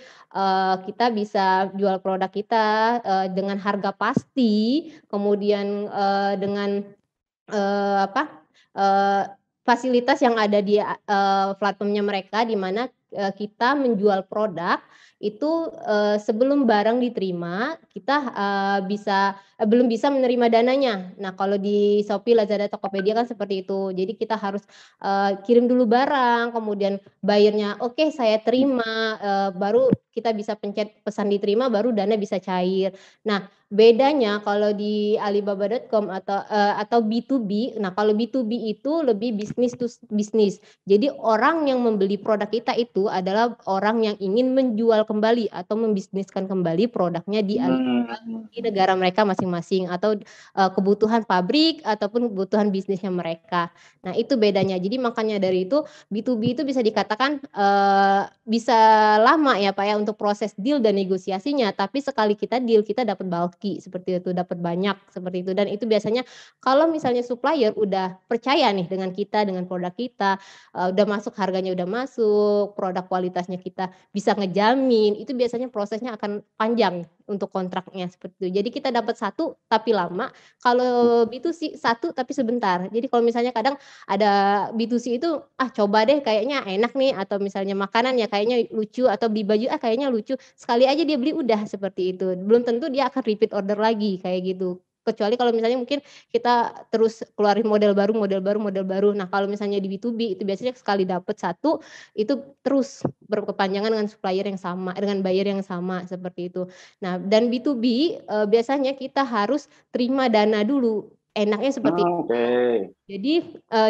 kita bisa jual produk kita dengan harga pasti, kemudian dengan fasilitas yang ada di platformnya mereka, di mana kita menjual produk itu sebelum barang diterima kita belum bisa menerima dananya. Nah kalau di Shopee, Lazada, Tokopedia kan seperti itu. Jadi kita harus kirim dulu barang, kemudian bayarnya oke, saya terima, baru kita bisa pencet pesan diterima, baru dana bisa cair. Nah bedanya kalau di Alibaba.com atau B2B, nah kalau B2B itu lebih business to business. Jadi orang yang membeli produk kita itu itu adalah orang yang ingin menjual kembali atau membisniskan kembali produknya di negara mereka masing-masing atau kebutuhan pabrik ataupun kebutuhan bisnisnya mereka. Nah, itu bedanya. Jadi makanya dari itu B2B itu bisa dikatakan bisa lama ya Pak ya untuk proses deal dan negosiasinya, tapi sekali kita deal kita dapat bulky seperti itu, dapat banyak seperti itu. Dan itu biasanya kalau misalnya supplier udah percaya nih dengan kita, dengan produk kita, udah masuk, harganya udah masuk, produk kualitasnya kita bisa ngejamin, itu biasanya prosesnya akan panjang untuk kontraknya seperti itu. Jadi kita dapat satu tapi lama, kalau B2C satu tapi sebentar. Jadi kalau misalnya kadang ada B2C itu, coba deh kayaknya enak nih, atau misalnya makanan ya kayaknya lucu, atau beli baju kayaknya lucu, sekali aja dia beli udah seperti itu. Belum tentu dia akan repeat order lagi kayak gitu. Kecuali kalau misalnya mungkin kita terus keluarin model baru. Nah, kalau misalnya di B2B itu biasanya sekali dapat satu, itu terus berkepanjangan dengan supplier yang sama, dengan buyer yang sama seperti itu. Nah, dan B2B biasanya kita harus terima dana dulu. Enaknya seperti itu. Jadi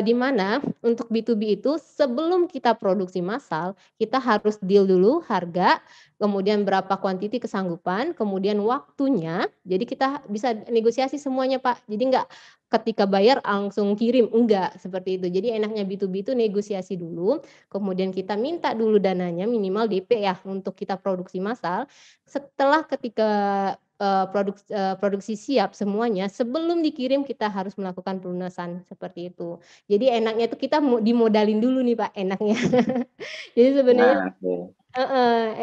di mana untuk B2B itu sebelum kita produksi massal, kita harus deal dulu harga, kemudian berapa kuantiti kesanggupan, kemudian waktunya. Jadi kita bisa negosiasi semuanya Pak. Jadi enggak ketika bayar langsung kirim, enggak seperti itu. Jadi enaknya B2B itu negosiasi dulu, kemudian kita minta dulu dananya minimal DP ya untuk kita produksi massal. Setelah ketika produksi siap semuanya, sebelum dikirim kita harus melakukan pelunasan seperti itu. Jadi enaknya itu kita dimodalin dulu nih Pak, enaknya. Jadi sebenarnya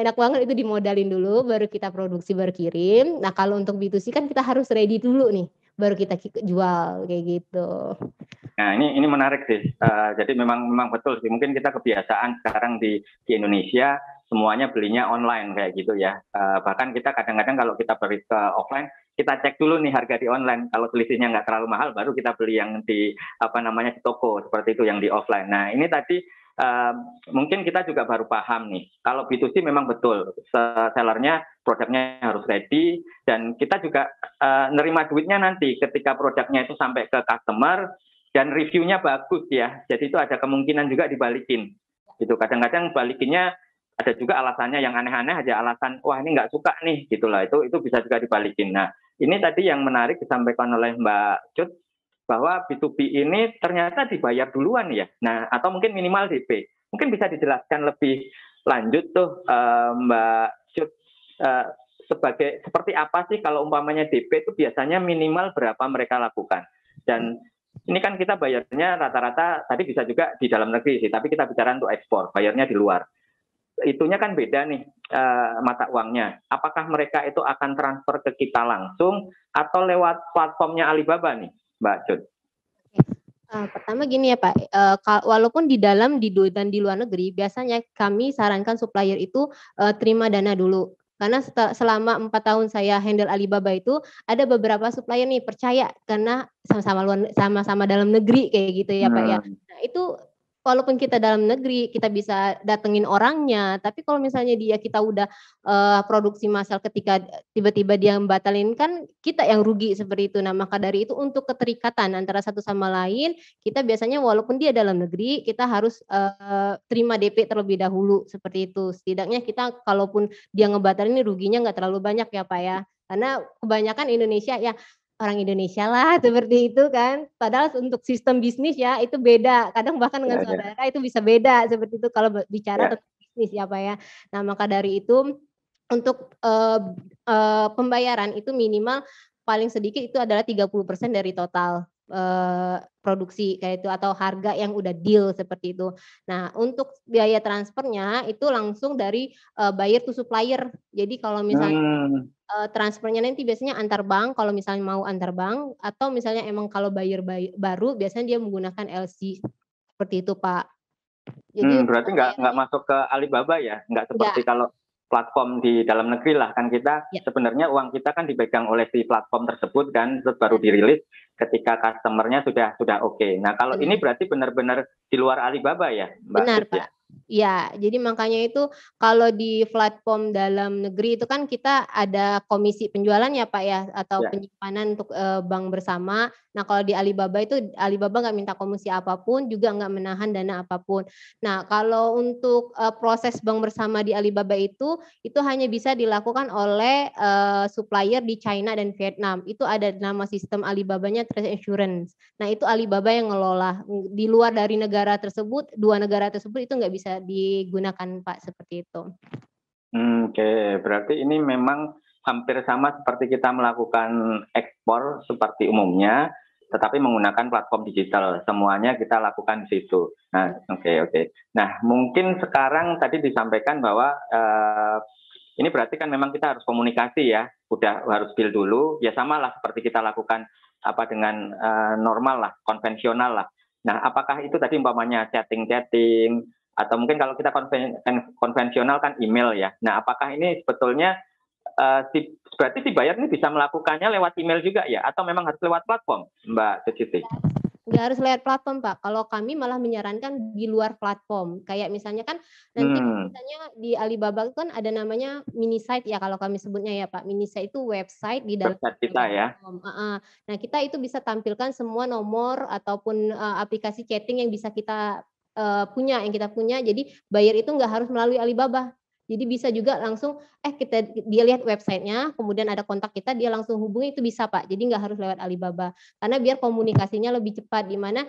enak banget itu dimodalin dulu, baru kita produksi, baru kirim. Nah, kalau untuk B2C kan kita harus ready dulu nih, baru kita jual kayak gitu. Nah, ini menarik sih. Jadi memang betul sih. Mungkin kita kebiasaan sekarang di Indonesia semuanya belinya online kayak gitu ya. Bahkan kita kadang-kadang kalau kita beli ke offline, kita cek dulu nih harga di online. Kalau selisihnya nggak terlalu mahal, baru kita beli yang di di toko seperti itu, yang di offline. Nah, ini tadi mungkin kita juga baru paham nih. Kalau B2C memang betul, sellernya produknya harus ready, dan kita juga nerima duitnya nanti ketika produknya itu sampai ke customer dan reviewnya bagus ya. Jadi itu ada kemungkinan juga dibalikin. Gitu. Kadang-kadang balikinnya ada juga alasannya yang aneh-aneh aja, alasan wah ini nggak suka nih gitulah, itu bisa juga dibalikin. Nah, ini tadi yang menarik disampaikan oleh Mbak Cut, bahwa B2B ini ternyata dibayar duluan ya. Nah, atau mungkin minimal DP. Mungkin bisa dijelaskan lebih lanjut tuh Mbak Cut, seperti apa sih kalau umpamanya DP itu biasanya minimal berapa mereka lakukan. Dan ini kan kita bayarnya rata-rata tadi bisa juga di dalam negeri sih, tapi kita bicara untuk ekspor, bayarnya di luar. Itunya kan beda nih mata uangnya. Apakah mereka itu akan transfer ke kita langsung atau lewat platformnya Alibaba nih, Mbak Cut? Pertama gini ya Pak, walaupun di dalam dan di luar negeri, biasanya kami sarankan supplier itu terima dana dulu. Karena selama 4 tahun saya handle Alibaba itu, ada beberapa supplier nih percaya karena sama-sama dalam negeri kayak gitu ya Pak ya. Nah, itu walaupun kita dalam negeri, kita bisa datengin orangnya, tapi kalau misalnya kita udah produksi massal, ketika tiba-tiba dia membatalin, kan kita yang rugi seperti itu. Nah, maka dari itu untuk keterikatan antara satu sama lain, kita biasanya walaupun dia dalam negeri, kita harus terima DP terlebih dahulu seperti itu. Setidaknya kita kalaupun dia ngebatalin, ini ruginya nggak terlalu banyak ya Pak ya. Karena kebanyakan Indonesia ya, orang Indonesia lah seperti itu kan. Padahal untuk sistem bisnis ya itu beda. Kadang bahkan dengan saudara itu bisa beda seperti itu kalau bicara tentang bisnis ya Pak ya. Nah, maka dari itu untuk pembayaran itu minimal paling sedikit itu adalah 30% dari total produksi kayak itu, atau harga yang udah deal seperti itu. Nah, untuk biaya transfernya itu langsung dari buyer to supplier. Jadi kalau misalnya transfernya nanti biasanya antar bank, kalau misalnya mau antar bank, atau misalnya emang kalau buyer baru biasanya dia menggunakan LC seperti itu Pak. Jadi berarti nggak masuk ke Alibaba ya, nggak seperti kalau platform di dalam negeri lah, kan kita sebenarnya uang kita kan dipegang oleh si platform tersebut kan, terus baru dirilis ketika customernya sudah oke. Nah, kalau ini berarti benar-benar di luar Alibaba ya Mbak? Benar Pak. Ya, jadi makanya itu kalau di platform dalam negeri itu kan kita ada komisi penjualan ya Pak ya, atau Ya. penyimpanan untuk bank bersama. Nah kalau di Alibaba itu Alibaba nggak minta komisi apapun, juga nggak menahan dana apapun. Nah kalau untuk proses bank bersama di Alibaba itu hanya bisa dilakukan oleh supplier di China dan Vietnam. Itu ada nama sistem Alibabanya Trade Assurance. Nah itu Alibaba yang ngelola. Di luar dari negara tersebut, dua negara tersebut itu nggak bisa digunakan Pak, seperti itu. Oke, berarti ini memang hampir sama seperti kita melakukan ekspor seperti umumnya, tetapi menggunakan platform digital. Semuanya kita lakukan di situ. Nah, oke. Nah, mungkin sekarang tadi disampaikan bahwa ini berarti kan memang kita harus komunikasi ya, udah harus deal dulu, ya sama lah seperti kita lakukan dengan normal lah, konvensional lah. Nah, apakah itu tadi umpamanya chatting, atau mungkin kalau kita konvensional kan email ya. Nah, apakah ini sebetulnya berarti si buyer ini bisa melakukannya lewat email juga ya, atau memang harus lewat platform, Mbak Suciti? Nggak harus lewat platform Pak. Kalau kami malah menyarankan di luar platform. Kayak misalnya kan nanti misalnya di Alibaba kan ada namanya mini site ya kalau kami sebutnya ya Pak. Mini site itu website di dalam website kita ya. Nah kita itu bisa tampilkan semua nomor ataupun aplikasi chatting yang bisa kita punya, jadi buyer itu nggak harus melalui Alibaba. Jadi bisa juga langsung dia lihat websitenya, kemudian ada kontak kita, dia langsung hubungi, itu bisa Pak. Jadi nggak harus lewat Alibaba. Karena biar komunikasinya lebih cepat, di mana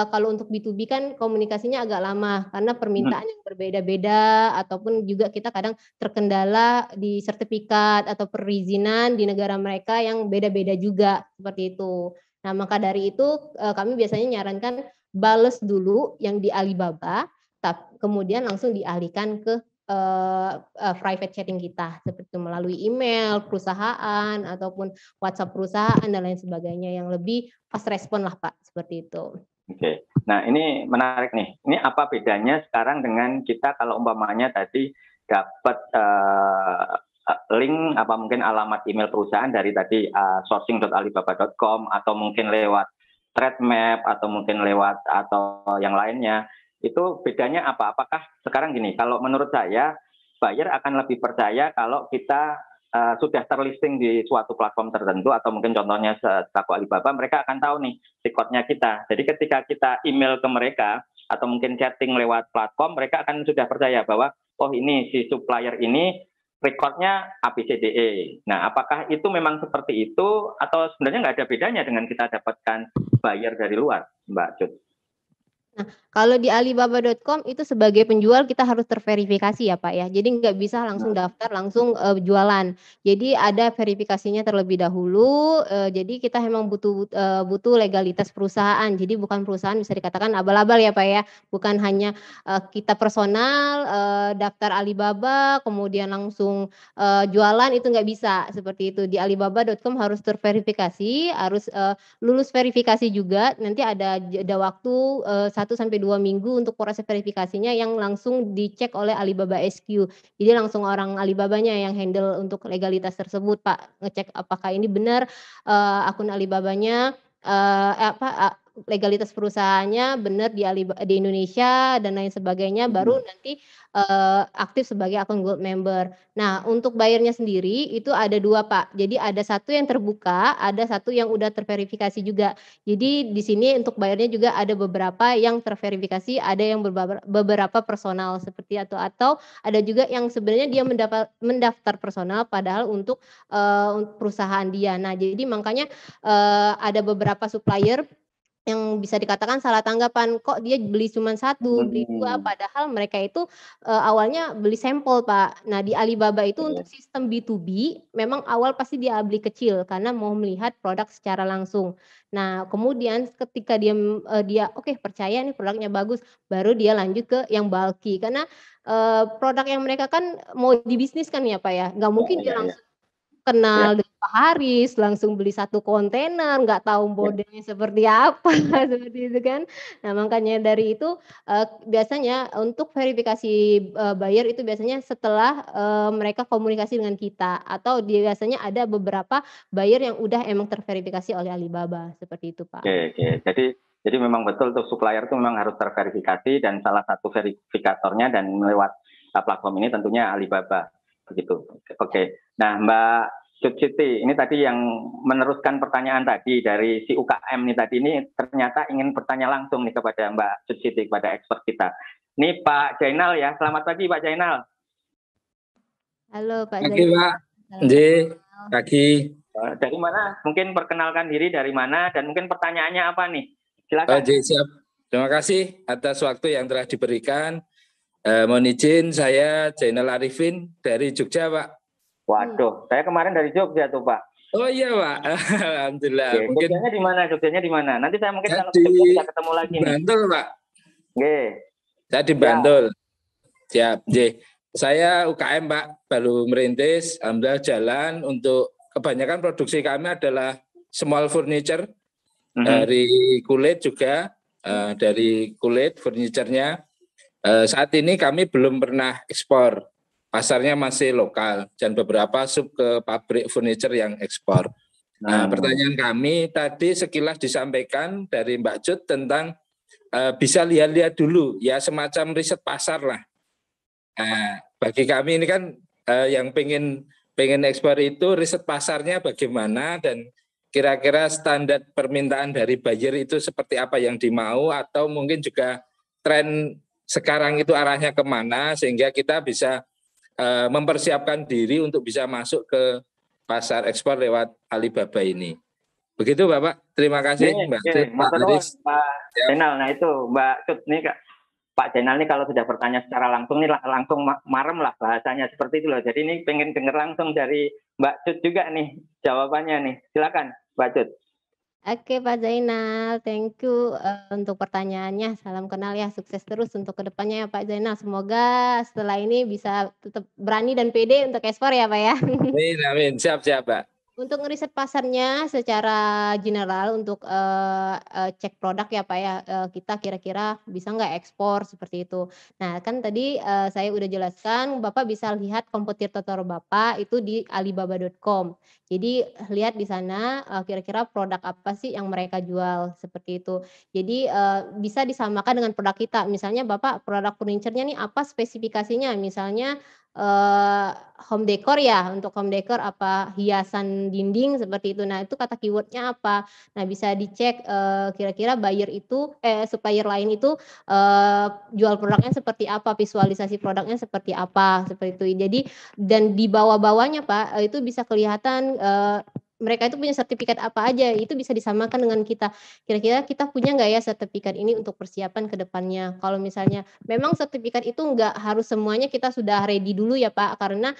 kalau untuk B2B kan komunikasinya agak lama karena permintaan yang berbeda-beda, ataupun juga kita kadang terkendala di sertifikat atau perizinan di negara mereka yang beda-beda juga, seperti itu. Nah maka dari itu kami biasanya nyarankan bales dulu yang di Alibaba, kemudian langsung dialihkan ke private chatting kita, seperti itu melalui email perusahaan ataupun WhatsApp perusahaan dan lain sebagainya yang lebih fast respon lah Pak, seperti itu. Oke, nah ini menarik nih. Ini apa bedanya sekarang dengan kita kalau umpamanya tadi dapat link apa mungkin alamat email perusahaan dari tadi sourcing.alibaba.com atau mungkin lewat Trade Map atau mungkin lewat atau yang lainnya. Itu bedanya apa? Apakah sekarang gini, kalau menurut saya buyer akan lebih percaya kalau kita sudah terlisting di suatu platform tertentu, atau mungkin contohnya selaku Alibaba, mereka akan tahu nih recordnya kita. Jadi ketika kita email ke mereka atau mungkin chatting lewat platform, mereka akan sudah percaya bahwa oh ini si supplier ini recordnya ABCDE. Nah, apakah itu memang seperti itu atau sebenarnya nggak ada bedanya dengan kita dapatkan buyer dari luar, Mbak Cut? Nah, kalau di Alibaba.com itu sebagai penjual kita harus terverifikasi ya Pak ya. Jadi nggak bisa langsung daftar, langsung jualan. Jadi ada verifikasinya terlebih dahulu. Jadi kita memang butuh legalitas perusahaan. Jadi bukan perusahaan bisa dikatakan abal-abal ya Pak ya. Bukan hanya kita personal daftar Alibaba kemudian langsung jualan, itu nggak bisa seperti itu. Di Alibaba.com harus terverifikasi, harus lulus verifikasi juga. Nanti ada jeda waktu 1-2 minggu untuk proses verifikasinya yang langsung dicek oleh Alibaba SQ. Jadi langsung orang Alibabanya yang handle untuk legalitas tersebut Pak, ngecek apakah ini benar akun Alibabanya legalitas perusahaannya benar di Indonesia dan lain sebagainya, baru nanti aktif sebagai akun gold member. Nah untuk bayarnya sendiri itu ada 2 Pak. Jadi ada satu yang terbuka, ada satu yang udah terverifikasi juga. Jadi di sini untuk bayarnya juga ada beberapa yang terverifikasi, ada yang beberapa personal seperti atau ada juga yang sebenarnya dia mendaftar personal padahal untuk perusahaan dia. Nah jadi makanya ada beberapa supplier yang bisa dikatakan salah tanggapan, kok dia beli cuma 1, beli 2, padahal mereka itu awalnya beli sampel Pak. Nah di Alibaba itu untuk sistem B2B memang awal pasti dia beli kecil karena mau melihat produk secara langsung. Nah kemudian ketika dia oke percaya nih produknya bagus, baru dia lanjut ke yang bulky karena produk yang mereka kan mau dibisniskan ya Pak ya, nggak mungkin dia langsung kenal dengan Pak Haris, langsung beli 1 kontainer, nggak tahu modelnya seperti apa, seperti itu kan. Nah makanya dari itu biasanya untuk verifikasi buyer itu biasanya setelah mereka komunikasi dengan kita, atau biasanya ada beberapa buyer yang udah emang terverifikasi oleh Alibaba, seperti itu Pak. Oke. Jadi memang betul tuh supplier itu memang harus terverifikasi dan salah satu verifikatornya dan lewat platform ini tentunya Alibaba begitu. Oke. Nah, Mbak Cut Siti, ini tadi yang meneruskan pertanyaan tadi dari si UKM nih tadi ini ternyata ingin bertanya langsung nih kepada Mbak Cut Siti, kepada expert kita. Ini Pak Jainal ya, selamat pagi Pak Jainal. Halo Pak Pagi Zainal. Pak, pagi. Dari mana? Mungkin perkenalkan diri dari mana dan mungkin pertanyaannya apa nih? Silakan. Siap. Terima kasih atas waktu yang telah diberikan. Mohon izin, saya Jainal Arifin dari Jogja, Pak. Waduh, saya kemarin dari Jogja tuh Pak. Oh iya Pak, alhamdulillah. Oke, mungkin Jogjanya di mana? Jogjanya di mana? Nanti saya mungkin kalau di Jogja bisa ketemu lagi nih. Bantul Pak. Oke. Saya di Bantul. Siap. Saya UKM Pak, baru merintis. Alhamdulillah jalan. Untuk kebanyakan produksi kami adalah small furniture dari kulit juga, dari kulit furniturnya. Saat ini kami belum pernah ekspor. Pasarnya masih lokal dan beberapa sub ke pabrik furniture yang ekspor. Nah, pertanyaan kami tadi sekilas disampaikan dari Mbak Cut tentang bisa lihat-lihat dulu ya, semacam riset pasar lah. Bagi kami ini kan yang pengen ekspor itu riset pasarnya bagaimana dan kira-kira standar permintaan dari buyer itu seperti apa yang dimau, atau mungkin juga tren sekarang itu arahnya kemana sehingga kita bisa mempersiapkan diri untuk bisa masuk ke pasar ekspor lewat Alibaba ini. Begitu Bapak, terima kasih Mbak Cut, Pak Aris. Pak Jainal, nah itu Mbak Cut nih Pak Jainal nih kalau sudah bertanya secara langsung nih langsung marem lah bahasanya seperti itu loh. Jadi ini pengen dengar langsung dari Mbak Cut juga nih jawabannya nih. Silakan Mbak Cut. Oke Pak Zainal, thank you untuk pertanyaannya. Salam kenal ya, sukses terus untuk kedepannya ya Pak Zainal. Semoga setelah ini bisa tetap berani dan pede untuk ekspor ya Pak ya. Amin, siap Pak. Untuk ngeriset pasarnya secara general untuk cek produk ya Pak ya, kita kira-kira bisa nggak ekspor seperti itu. Nah kan tadi saya udah jelaskan, Bapak bisa lihat kompetitor Bapak itu di alibaba.com. Jadi lihat di sana kira-kira produk apa sih yang mereka jual seperti itu. Jadi bisa disamakan dengan produk kita. Misalnya Bapak produk furniture-nya nih apa spesifikasinya? Misalnya home decor ya, untuk home decor apa hiasan dinding seperti itu. Nah itu kata keywordnya apa. Nah bisa dicek kira-kira buyer itu supplier lain itu jual produknya seperti apa, visualisasi produknya seperti apa, seperti itu. Jadi dan di bawah-bawahnya Pak itu bisa kelihatan mereka itu punya sertifikat apa aja, itu bisa disamakan dengan kita. Kira-kira kita punya nggak ya sertifikat ini untuk persiapan ke depannya. Kalau misalnya memang sertifikat itu nggak harus semuanya kita sudah ready dulu ya Pak, karena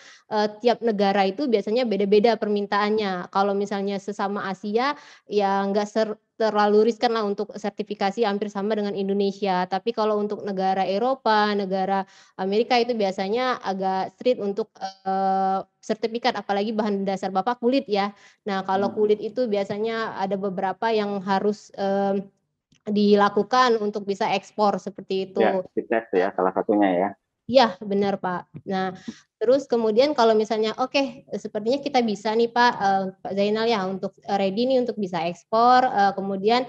tiap negara itu biasanya beda-beda permintaannya. Kalau misalnya sesama Asia ya nggak terlalu riskan lah untuk sertifikasi hampir sama dengan Indonesia. Tapi kalau untuk negara Eropa, negara Amerika itu biasanya agak strict untuk sertifikat, apalagi bahan dasar Bapak kulit ya. Nah kalau kulit itu biasanya ada beberapa yang harus dilakukan untuk bisa ekspor seperti itu. Ya, tes ya salah satunya ya. Iya benar Pak. Nah terus kemudian kalau misalnya oke, sepertinya kita bisa nih Pak Zainal ya untuk ready nih untuk bisa ekspor. Kemudian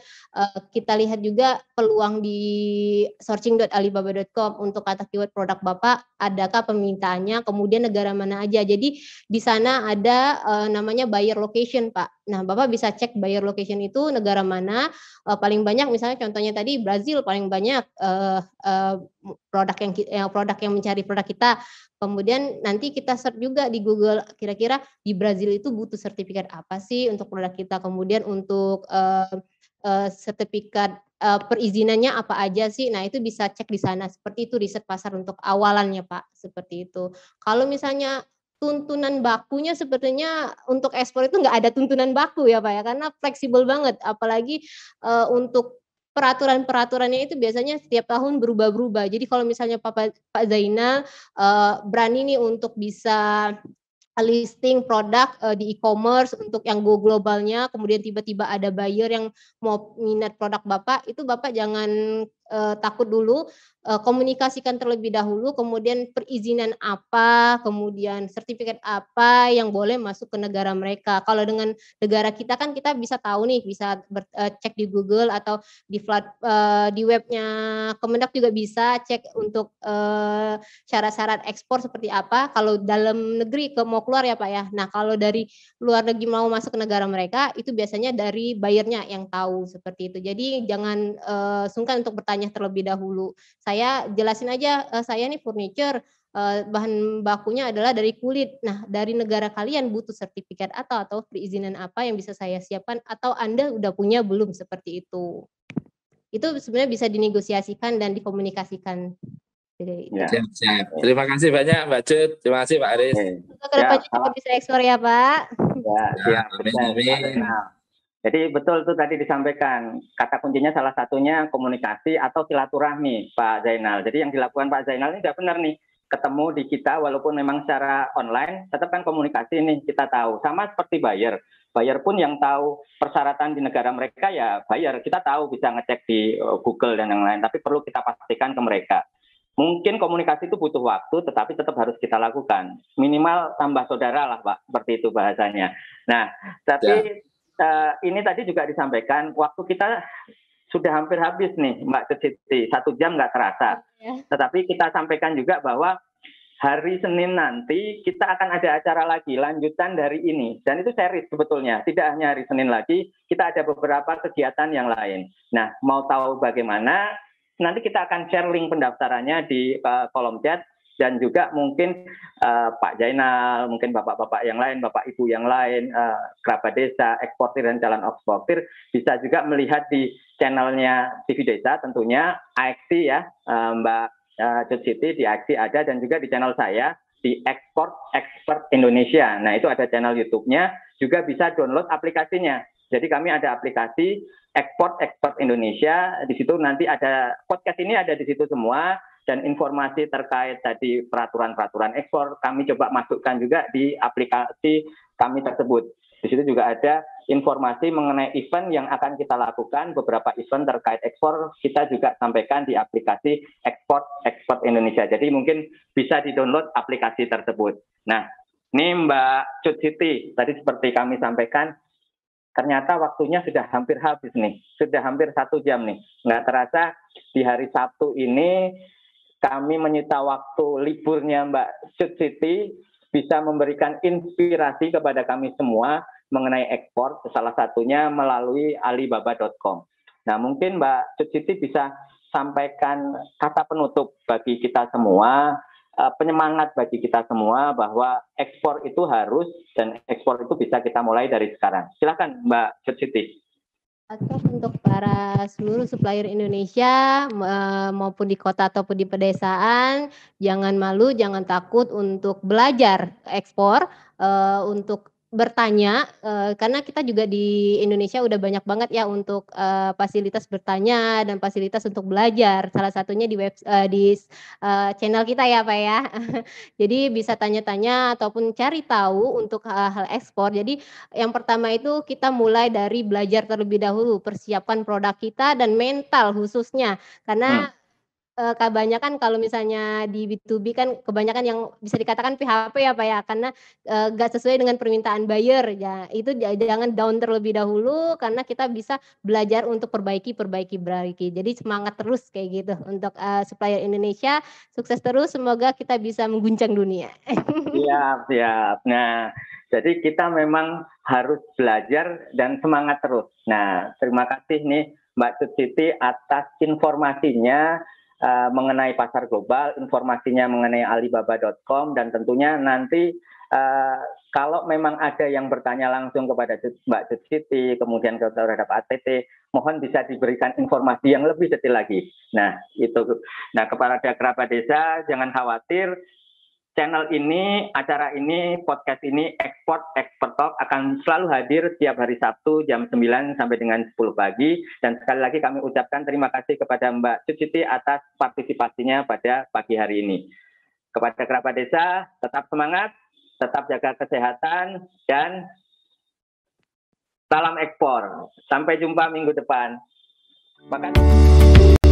kita lihat juga peluang di searching.alibaba.com untuk kata keyword produk Bapak, adakah permintaannya, kemudian negara mana aja. Jadi di sana ada namanya buyer location Pak. Nah Bapak bisa cek buyer location itu negara mana, paling banyak misalnya contohnya tadi Brazil paling banyak produk yang mencari produk kita. Kemudian nanti kita search juga di Google kira-kira di Brazil itu butuh sertifikat apa sih untuk produk kita. Kemudian untuk sertifikat perizinannya apa aja sih. Nah itu bisa cek di sana. Seperti itu riset pasar untuk awalannya Pak. Seperti itu. Kalau misalnya tuntunan bakunya sepertinya untuk ekspor itu nggak ada tuntunan baku ya Pak ya. Karena fleksibel banget. Apalagi untuk peraturan-peraturannya itu biasanya setiap tahun berubah-berubah. Jadi kalau misalnya Pak Zainal berani nih untuk bisa listing produk di e-commerce untuk yang go globalnya, kemudian tiba-tiba ada buyer yang mau minat produk Bapak, itu Bapak jangan takut dulu, komunikasikan terlebih dahulu, kemudian perizinan apa, kemudian sertifikat apa yang boleh masuk ke negara mereka. Kalau dengan negara kita kan kita bisa tahu nih, bisa cek di Google atau di webnya Kemendak juga bisa cek untuk syarat-syarat ekspor seperti apa. Kalau dalam negeri mau keluar ya Pak ya. Nah kalau dari luar negeri mau masuk ke negara mereka itu biasanya dari buyernya yang tahu seperti itu. Jadi jangan sungkan untuk bertanya terlebih dahulu. Saya jelasin aja, saya nih furniture, bahan bakunya adalah dari kulit. Nah, dari negara kalian butuh sertifikat atau perizinan apa yang bisa saya siapkan atau Anda udah punya belum seperti itu. Itu sebenarnya bisa dinegosiasikan dan dikomunikasikan. Ya. Siap. Terima kasih banyak Mbak Cut, terima kasih Pak Aris. Kedepannya cepat bisa ekspor ya Pak. Ya, siap. Amin. Jadi betul itu tadi disampaikan, kata kuncinya salah satunya komunikasi atau silaturahmi Pak Zainal. Jadi yang dilakukan Pak Zainal ini sudah benar nih, ketemu di kita walaupun memang secara online, tetap kan komunikasi nih kita tahu. Sama seperti buyer pun yang tahu persyaratan di negara mereka ya buyer, kita tahu bisa ngecek di Google dan yang lain, tapi perlu kita pastikan ke mereka. Mungkin komunikasi itu butuh waktu, tetapi tetap harus kita lakukan. Minimal tambah saudara lah Pak, seperti itu bahasanya. Nah, tapi ini tadi juga disampaikan, waktu kita sudah hampir habis nih Mbak Siti, 1 jam nggak terasa. Tetapi kita sampaikan juga bahwa hari Senin nanti kita akan ada acara lagi, lanjutan dari ini. Dan itu series sebetulnya, tidak hanya hari Senin lagi, kita ada beberapa kegiatan yang lain. Nah, mau tahu bagaimana, nanti kita akan share link pendaftarannya di kolom chat. Dan juga mungkin Pak Zainal, mungkin bapak-bapak yang lain, bapak ibu yang lain, kerabat desa, eksportir dan calon eksportir bisa juga melihat di channelnya TV Desa tentunya, AXI ya, Mbak Cut Siti di AXI ada, dan juga di channel saya di Export Indonesia. Nah itu ada channel YouTube-nya, juga bisa download aplikasinya. Jadi kami ada aplikasi Export Indonesia, di situ nanti ada podcast ini ada di situ semua. Dan informasi terkait tadi peraturan-peraturan ekspor kami coba masukkan juga di aplikasi kami tersebut. Di situ juga ada informasi mengenai event yang akan kita lakukan, beberapa event terkait ekspor kita juga sampaikan di aplikasi Export Indonesia. Jadi mungkin bisa di-download aplikasi tersebut. Nah, ini Mbak Cut Siti, tadi seperti kami sampaikan, ternyata waktunya sudah hampir habis nih, sudah hampir 1 jam nih. Nggak terasa di hari Sabtu ini kami menyita waktu liburnya Mbak Cut Siti bisa memberikan inspirasi kepada kami semua mengenai ekspor, salah satunya melalui Alibaba.com. Nah mungkin Mbak Cut Siti bisa sampaikan kata penutup bagi kita semua, penyemangat bagi kita semua bahwa ekspor itu harus dan ekspor itu bisa kita mulai dari sekarang. Silakan Mbak Cut Siti. Atau untuk para seluruh supplier Indonesia maupun di kota ataupun di pedesaan, jangan malu, jangan takut untuk belajar ekspor, untuk bertanya, karena kita juga di Indonesia udah banyak banget ya untuk fasilitas bertanya dan fasilitas untuk belajar. Salah satunya di channel kita ya Pak ya. Jadi bisa tanya-tanya ataupun cari tahu untuk hal ekspor. Jadi yang pertama itu kita mulai dari belajar terlebih dahulu, persiapkan produk kita dan mental khususnya. Karena kebanyakan kalau misalnya di B2B kan kebanyakan yang bisa dikatakan PHP ya Pak ya, karena nggak sesuai dengan permintaan buyer ya, itu jangan down terlebih dahulu karena kita bisa belajar untuk perbaiki. Jadi semangat terus kayak gitu untuk supplier Indonesia, sukses terus, semoga kita bisa mengguncang dunia. Siap. Nah, jadi kita memang harus belajar dan semangat terus. Nah, terima kasih nih Mbak Cut Siti atas informasinya mengenai pasar global, informasinya mengenai Alibaba.com, dan tentunya nanti kalau memang ada yang bertanya langsung kepada Mbak Cut Siti, kemudian terhadap ATT, mohon bisa diberikan informasi yang lebih detail lagi. Nah, itu. Nah, kepada kerabat desa, jangan khawatir. Channel ini, acara ini, podcast ini, Export Talk akan selalu hadir setiap hari Sabtu jam 9 sampai dengan 10 pagi. Dan sekali lagi kami ucapkan terima kasih kepada Mbak Cut Siti atas partisipasinya pada pagi hari ini. Kepada kerabat desa, tetap semangat, tetap jaga kesehatan, dan salam ekspor. Sampai jumpa minggu depan. Terima kasih.